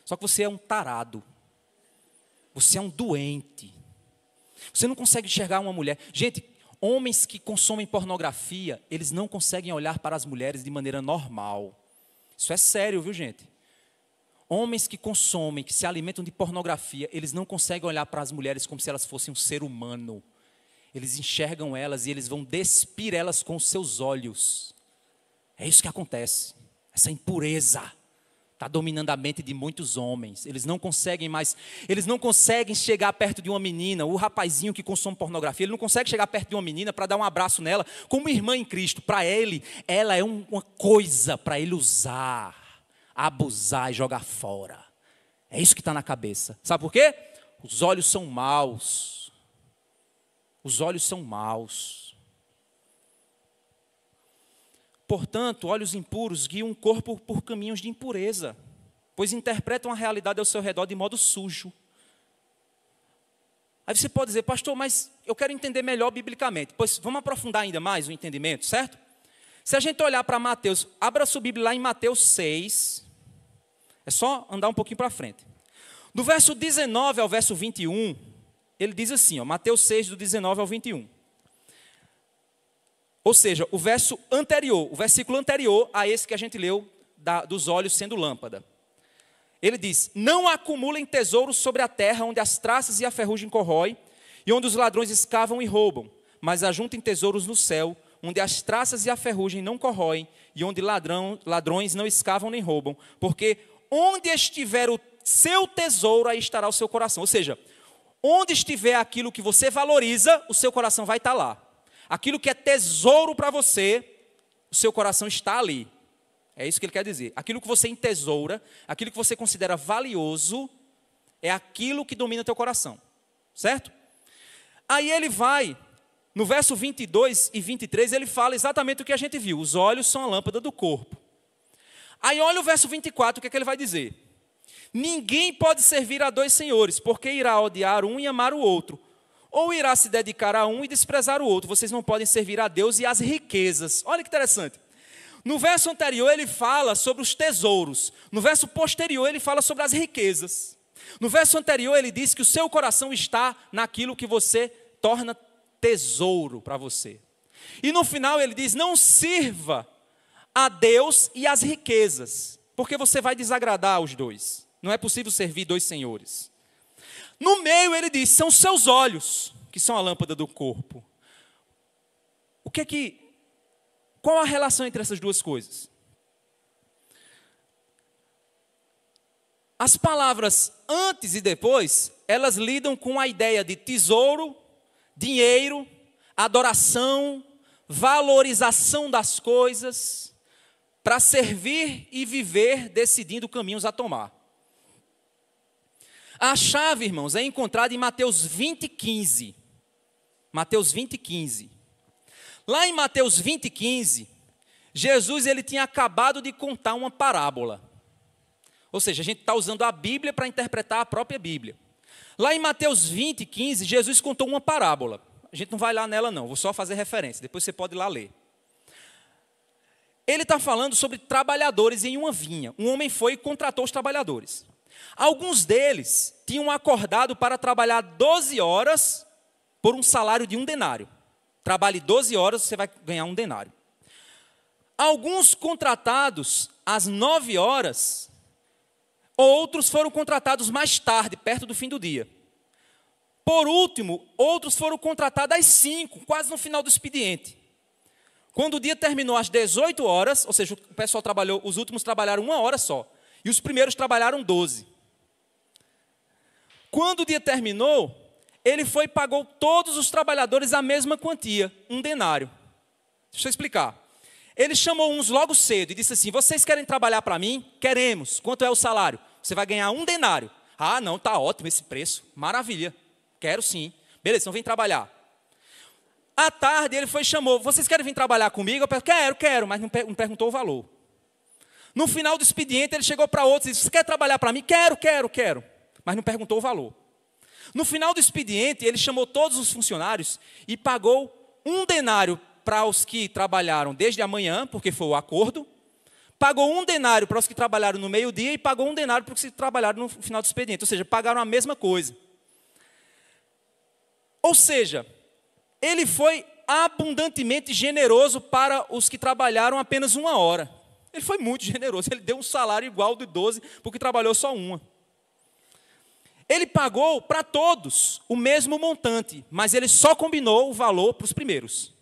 Speaker 1: Só que você é um tarado. Você é um doente. Você não consegue enxergar uma mulher. Gente, homens que consomem pornografia, eles não conseguem olhar para as mulheres de maneira normal. Isso é sério, viu, gente? Homens que consomem, que se alimentam de pornografia, eles não conseguem olhar para as mulheres como se elas fossem um ser humano. Eles enxergam elas e eles vão despir elas com os seus olhos. É isso que acontece. Essa impureza está dominando a mente de muitos homens. Eles não conseguem mais, eles não conseguem chegar perto de uma menina. O rapazinho que consome pornografia, ele não consegue chegar perto de uma menina para dar um abraço nela, como irmã em Cristo. Para ele, ela é uma coisa para ele usar, abusar e jogar fora. É isso que está na cabeça. Sabe por quê? Os olhos são maus. Os olhos são maus. Portanto, olhos impuros guiam um corpo por caminhos de impureza, pois interpretam a realidade ao seu redor de modo sujo. Aí você pode dizer, pastor, mas eu quero entender melhor biblicamente. Pois vamos aprofundar ainda mais o entendimento, certo? Se a gente olhar para Mateus, abra sua Bíblia lá em Mateus 6, é só andar um pouquinho para frente. Do verso 19 ao verso 21, ele diz assim, ó, Mateus 6, do 19 ao 21. Ou seja, o verso anterior, o versículo anterior a esse que a gente leu, dos olhos sendo lâmpada. Ele diz, não acumulem tesouros sobre a terra, onde as traças e a ferrugem corroem, e onde os ladrões escavam e roubam, mas ajuntem tesouros no céu, onde as traças e a ferrugem não corroem, e onde ladrões não escavam nem roubam, porque onde estiver o seu tesouro, aí estará o seu coração. Ou seja, onde estiver aquilo que você valoriza, o seu coração vai estar lá. Aquilo que é tesouro para você, o seu coração está ali. É isso que ele quer dizer. Aquilo que você entesoura, aquilo que você considera valioso, é aquilo que domina teu coração. Certo? Aí ele vai, no verso 22 e 23, ele fala exatamente o que a gente viu. Os olhos são a lâmpada do corpo. Aí olha o verso 24, o que é que ele vai dizer? Ninguém pode servir a dois senhores, porque irá odiar um e amar o outro. Ou irá se dedicar a um e desprezar o outro. Vocês não podem servir a Deus e às riquezas. Olha que interessante. No verso anterior ele fala sobre os tesouros. No verso posterior ele fala sobre as riquezas. No verso anterior ele diz que o seu coração está naquilo que você torna tesouro para você. E no final ele diz, não sirva a Deus e às riquezas, porque você vai desagradar os dois. Não é possível servir dois senhores. No meio ele diz, são seus olhos, que são a lâmpada do corpo. Qual a relação entre essas duas coisas? As palavras antes e depois, elas lidam com a ideia de tesouro, dinheiro, adoração, valorização das coisas, para servir e viver decidindo caminhos a tomar. A chave, irmãos, é encontrada em Mateus 20:15. Mateus 20:15. Lá em Mateus 20:15, Jesus ele tinha acabado de contar uma parábola. Ou seja, a gente está usando a Bíblia para interpretar a própria Bíblia. Lá em Mateus 20:15, Jesus contou uma parábola. A gente não vai lá nela não, vou só fazer referência, depois você pode ir lá ler. Ele está falando sobre trabalhadores em uma vinha. Um homem foi e contratou os trabalhadores. Alguns deles tinham acordado para trabalhar 12 horas por um salário de 1 denário. Trabalhe 12 horas, você vai ganhar 1 denário. Alguns contratados às 9 horas, outros foram contratados mais tarde, perto do fim do dia. Por último, outros foram contratados às 5, quase no final do expediente. Quando o dia terminou às 18 horas, ou seja, o pessoal trabalhou, os últimos trabalharam 1 hora só, e os primeiros trabalharam 12. Quando o dia terminou, ele foi e pagou todos os trabalhadores a mesma quantia, 1 denário. Deixa eu explicar. Ele chamou uns logo cedo e disse assim, vocês querem trabalhar para mim? Queremos. Quanto é o salário? Você vai ganhar 1 denário. Ah, não, está ótimo esse preço. Maravilha. Quero sim. Beleza, então vem trabalhar. À tarde ele foi e chamou, vocês querem vir trabalhar comigo? Eu falei, quero, mas não perguntou o valor. No final do expediente, ele chegou para outros e disse: você quer trabalhar para mim? Quero. Mas não perguntou o valor. No final do expediente, ele chamou todos os funcionários e pagou 1 denário para os que trabalharam desde a manhã, porque foi o acordo. Pagou 1 denário para os que trabalharam no meio-dia e pagou 1 denário para os que trabalharam no final do expediente. Ou seja, pagaram a mesma coisa. Ou seja, ele foi abundantemente generoso para os que trabalharam apenas 1 hora. Ele foi muito generoso. Ele deu um salário igual de 12 porque trabalhou só 1. Ele pagou para todos o mesmo montante, mas ele só combinou o valor para os primeiros.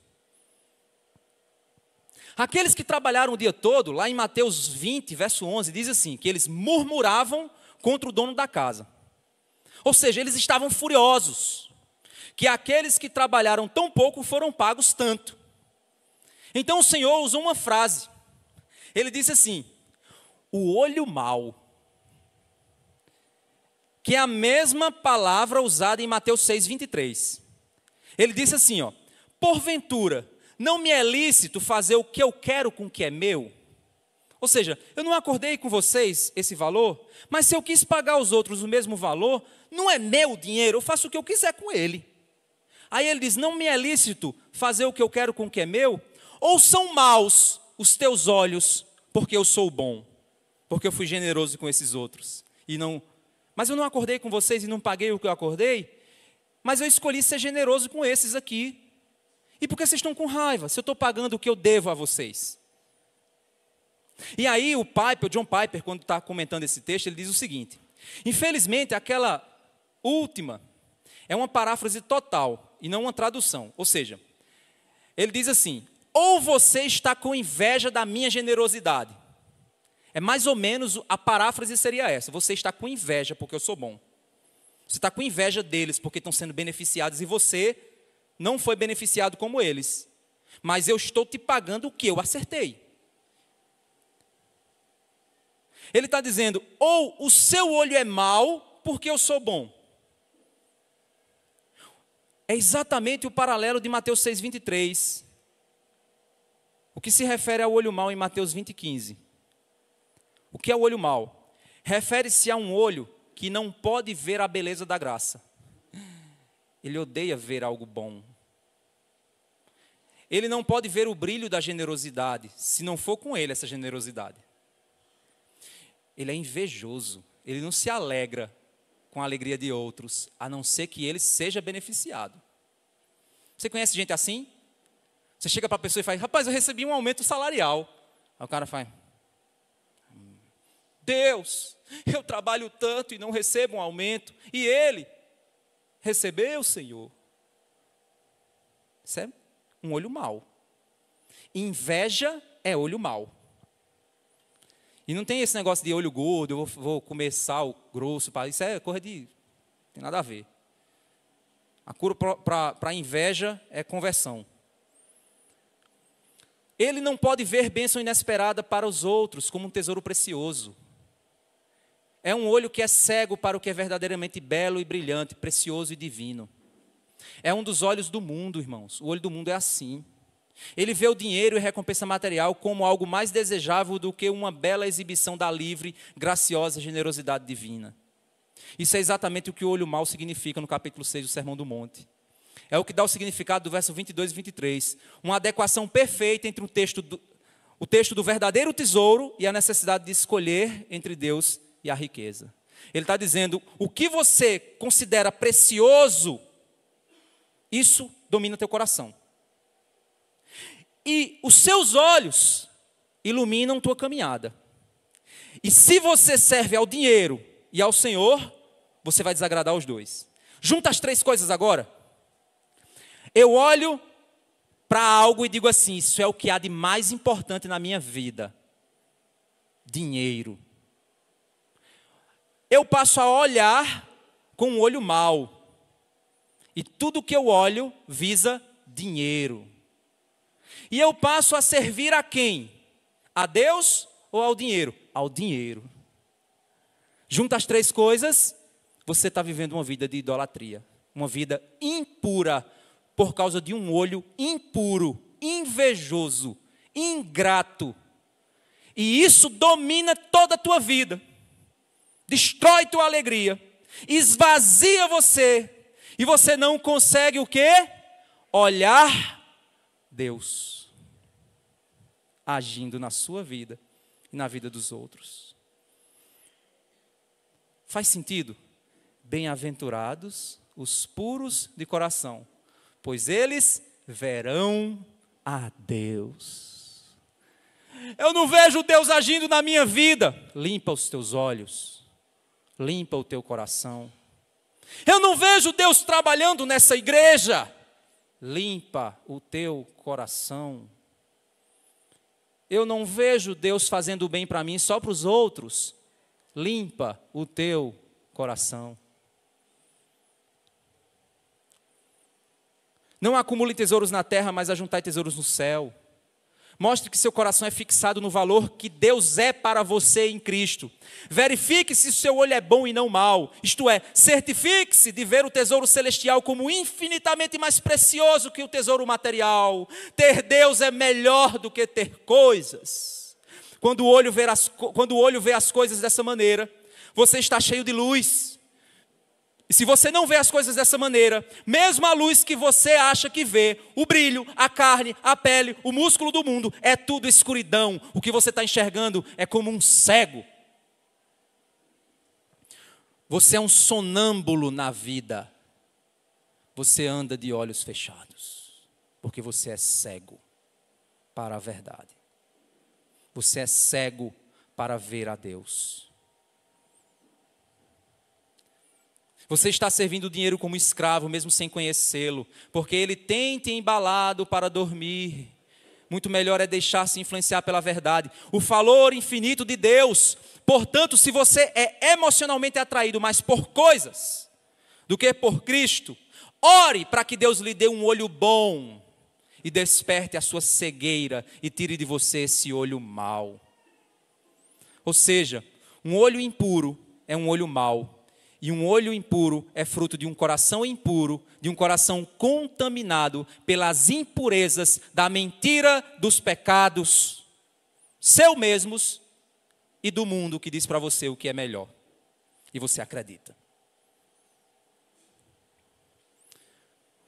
Speaker 1: Aqueles que trabalharam o dia todo, lá em Mateus 20, verso 11, diz assim, que eles murmuravam contra o dono da casa. Ou seja, eles estavam furiosos, que aqueles que trabalharam tão pouco foram pagos tanto. Então o Senhor usou uma frase. Ele disse assim: o olho mau, que é a mesma palavra usada em Mateus 6, 23. Ele disse assim, ó: porventura, não me é lícito fazer o que eu quero com o que é meu? Ou seja, eu não acordei com vocês esse valor, mas se eu quis pagar aos outros o mesmo valor, não é meu dinheiro, eu faço o que eu quiser com ele. Aí ele diz: não me é lícito fazer o que eu quero com o que é meu? Ou são maus os teus olhos, porque eu sou bom, porque eu fui generoso com esses outros, mas eu não acordei com vocês e não paguei o que eu acordei, mas eu escolhi ser generoso com esses aqui. E por que vocês estão com raiva, se eu estou pagando o que eu devo a vocês? E aí o John Piper, quando está comentando esse texto, ele diz o seguinte: infelizmente aquela última é uma paráfrase total e não uma tradução. Ou seja, ele diz assim: ou você está com inveja da minha generosidade. É mais ou menos, a paráfrase seria essa: você está com inveja porque eu sou bom. Você está com inveja deles porque estão sendo beneficiados e você não foi beneficiado como eles. Mas eu estou te pagando o que eu acertei. Ele está dizendo: ou o seu olho é mau porque eu sou bom. É exatamente o paralelo de Mateus 6, 23. O que se refere ao olho mau em Mateus 20, 15. O que é o olho mau? Refere-se a um olho que não pode ver a beleza da graça. Ele odeia ver algo bom. Ele não pode ver o brilho da generosidade, se não for com ele essa generosidade. Ele é invejoso, ele não se alegra com a alegria de outros, a não ser que ele seja beneficiado. Você conhece gente assim? Você chega para a pessoa e fala: rapaz, eu recebi um aumento salarial. Aí o cara faz: Deus, eu trabalho tanto e não recebo um aumento. E ele recebeu, Senhor. Isso é um olho mau. Inveja é olho mau. E não tem esse negócio de olho gordo, eu vou comer sal grosso. Isso é coisa de... não tem nada a ver. A cura para a inveja é conversão. Ele não pode ver bênção inesperada para os outros como um tesouro precioso. É um olho que é cego para o que é verdadeiramente belo e brilhante, precioso e divino. É um dos olhos do mundo, irmãos. O olho do mundo é assim. Ele vê o dinheiro e recompensa material como algo mais desejável do que uma bela exibição da livre, graciosa generosidade divina. Isso é exatamente o que o olho mau significa no capítulo 6 do Sermão do Monte. É o que dá o significado do verso 22 e 23. Uma adequação perfeita entre o texto do verdadeiro tesouro e a necessidade de escolher entre Deus e a riqueza. Ele está dizendo: o que você considera precioso, isso domina teu coração. E os seus olhos iluminam tua caminhada. E se você serve ao dinheiro e ao Senhor, você vai desagradar os dois. Junta as 3 coisas agora. Eu olho para algo e digo assim: isso é o que há de mais importante na minha vida. Dinheiro. Eu passo a olhar com um olho mau. E tudo que eu olho visa dinheiro. E eu passo a servir a quem? A Deus ou ao dinheiro? Ao dinheiro. Junta as 3 coisas, você está vivendo uma vida de idolatria. Uma vida impura, por causa de um olho impuro, invejoso, ingrato. E isso domina toda a tua vida. Destrói tua alegria. Esvazia você. E você não consegue o quê? Olhar Deus agindo na sua vida e na vida dos outros. Faz sentido? Bem-aventurados os puros de coração, pois eles verão a Deus. Eu não vejo Deus agindo na minha vida. Limpa os teus olhos. Limpa o teu coração. Eu não vejo Deus trabalhando nessa igreja. Limpa o teu coração. Eu não vejo Deus fazendo o bem para mim só para os outros. Limpa o teu coração. Não acumule tesouros na terra, mas ajuntai tesouros no céu. Mostre que seu coração é fixado no valor que Deus é para você em Cristo. Verifique se o seu olho é bom e não mau. Isto é, certifique-se de ver o tesouro celestial como infinitamente mais precioso que o tesouro material. Ter Deus é melhor do que ter coisas. Quando o olho vê as coisas dessa maneira, você está cheio de luz. E se você não vê as coisas dessa maneira, mesmo a luz que você acha que vê, o brilho, a carne, a pele, o músculo do mundo, é tudo escuridão. O que você está enxergando é como um cego. Você é um sonâmbulo na vida. Você anda de olhos fechados, porque você é cego para a verdade. Você é cego para ver a Deus. Você está servindo o dinheiro como escravo, mesmo sem conhecê-lo, porque ele tem te embalado para dormir. Muito melhor é deixar-se influenciar pela verdade. O valor infinito de Deus. Portanto, se você é emocionalmente atraído mais por coisas do que por Cristo, ore para que Deus lhe dê um olho bom e desperte a sua cegueira e tire de você esse olho mau. Ou seja, um olho impuro é um olho mau. E um olho impuro é fruto de um coração impuro, de um coração contaminado pelas impurezas da mentira, dos pecados, seu mesmos e do mundo que diz para você o que é melhor. E você acredita.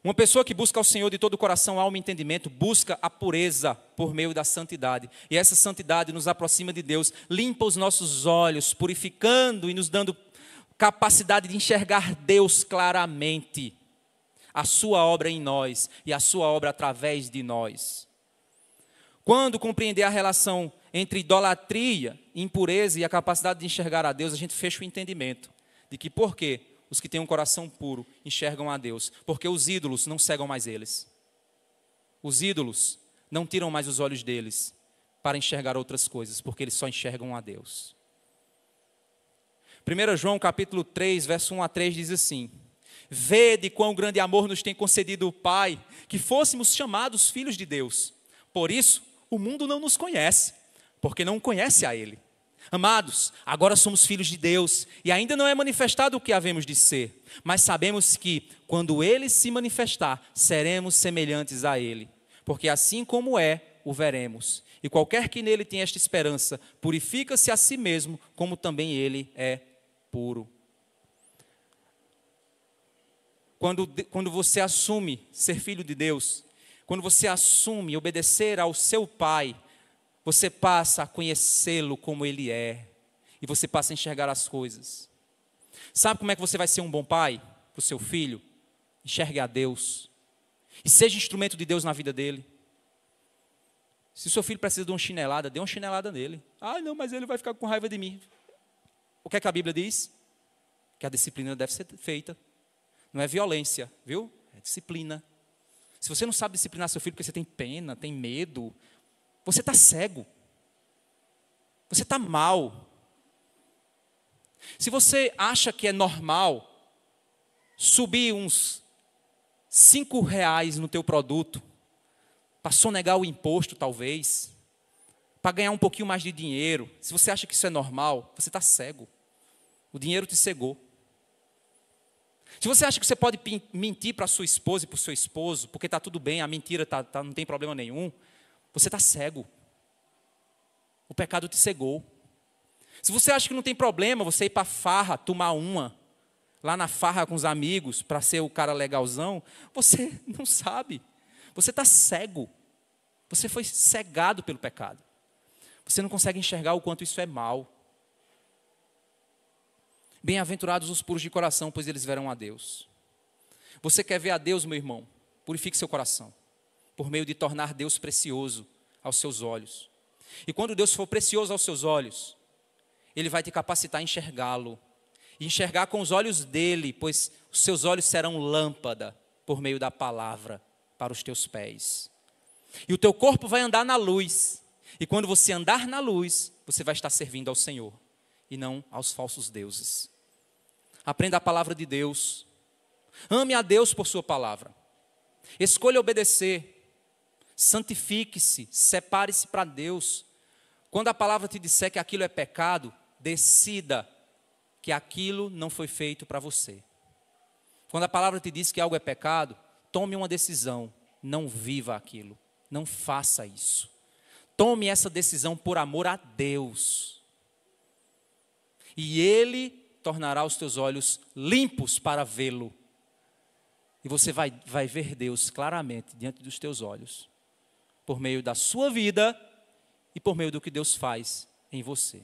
Speaker 1: Uma pessoa que busca ao Senhor de todo o coração, alma e entendimento, busca a pureza por meio da santidade. E essa santidade nos aproxima de Deus, limpa os nossos olhos, purificando e nos dando capacidade de enxergar Deus claramente, a sua obra em nós e a sua obra através de nós. Quando compreender a relação entre idolatria, impureza e a capacidade de enxergar a Deus, a gente fecha o entendimento de que por quê os que têm um coração puro enxergam a Deus? Porque os ídolos não cegam mais eles. Os ídolos não tiram mais os olhos deles para enxergar outras coisas, porque eles só enxergam a Deus. 1 João capítulo 3, verso 1 a 3 diz assim: Vede quão grande amor nos tem concedido o Pai, que fôssemos chamados filhos de Deus. Por isso, o mundo não nos conhece, porque não conhece a Ele. Amados, agora somos filhos de Deus, e ainda não é manifestado o que havemos de ser. Mas sabemos que, quando Ele se manifestar, seremos semelhantes a Ele. Porque assim como é, o veremos. E qualquer que nele tenha esta esperança, purifica-se a si mesmo, como também Ele é puro. Quando você assume ser filho de Deus, quando você assume obedecer ao seu Pai, você passa a conhecê-lo como Ele é, e você passa a enxergar as coisas. Sabe como é que você vai ser um bom pai para o seu filho? Enxergue a Deus, e seja instrumento de Deus na vida dele. Se o seu filho precisa de uma chinelada, dê uma chinelada nele. Ah, não, mas ele vai ficar com raiva de mim. O que é que a Bíblia diz? Que a disciplina deve ser feita. Não é violência, viu? É disciplina. Se você não sabe disciplinar seu filho porque você tem pena, tem medo, você está cego. Você está mal. Se você acha que é normal subir uns R$5 no teu produto, para sonegar o imposto talvez, para ganhar um pouquinho mais de dinheiro, se você acha que isso é normal, você está cego. O dinheiro te cegou. Se você acha que você pode mentir para a sua esposa e para o seu esposo, porque está tudo bem, a mentira não tem problema nenhum, você está cego. O pecado te cegou. Se você acha que não tem problema você ir para a farra, tomar uma, lá na farra com os amigos, para ser o cara legalzão, você não sabe. Você está cego. Você foi cegado pelo pecado. Você não consegue enxergar o quanto isso é mal. Bem-aventurados os puros de coração, pois eles verão a Deus. Você quer ver a Deus, meu irmão? Purifique seu coração, por meio de tornar Deus precioso aos seus olhos. E quando Deus for precioso aos seus olhos, Ele vai te capacitar a enxergá-lo. E enxergar com os olhos dele, pois os seus olhos serão lâmpada por meio da palavra para os teus pés. E o teu corpo vai andar na luz. E quando você andar na luz, você vai estar servindo ao Senhor e não aos falsos deuses. Aprenda a palavra de Deus. Ame a Deus por sua palavra. Escolha obedecer. Santifique-se, separe-se para Deus. Quando a palavra te disser que aquilo é pecado, decida que aquilo não foi feito para você. Quando a palavra te diz que algo é pecado, tome uma decisão, não viva aquilo, não faça isso. Tome essa decisão por amor a Deus. E Ele tornará os teus olhos limpos para vê-lo. E você vai ver Deus claramente diante dos teus olhos, por meio da sua vida e por meio do que Deus faz em você.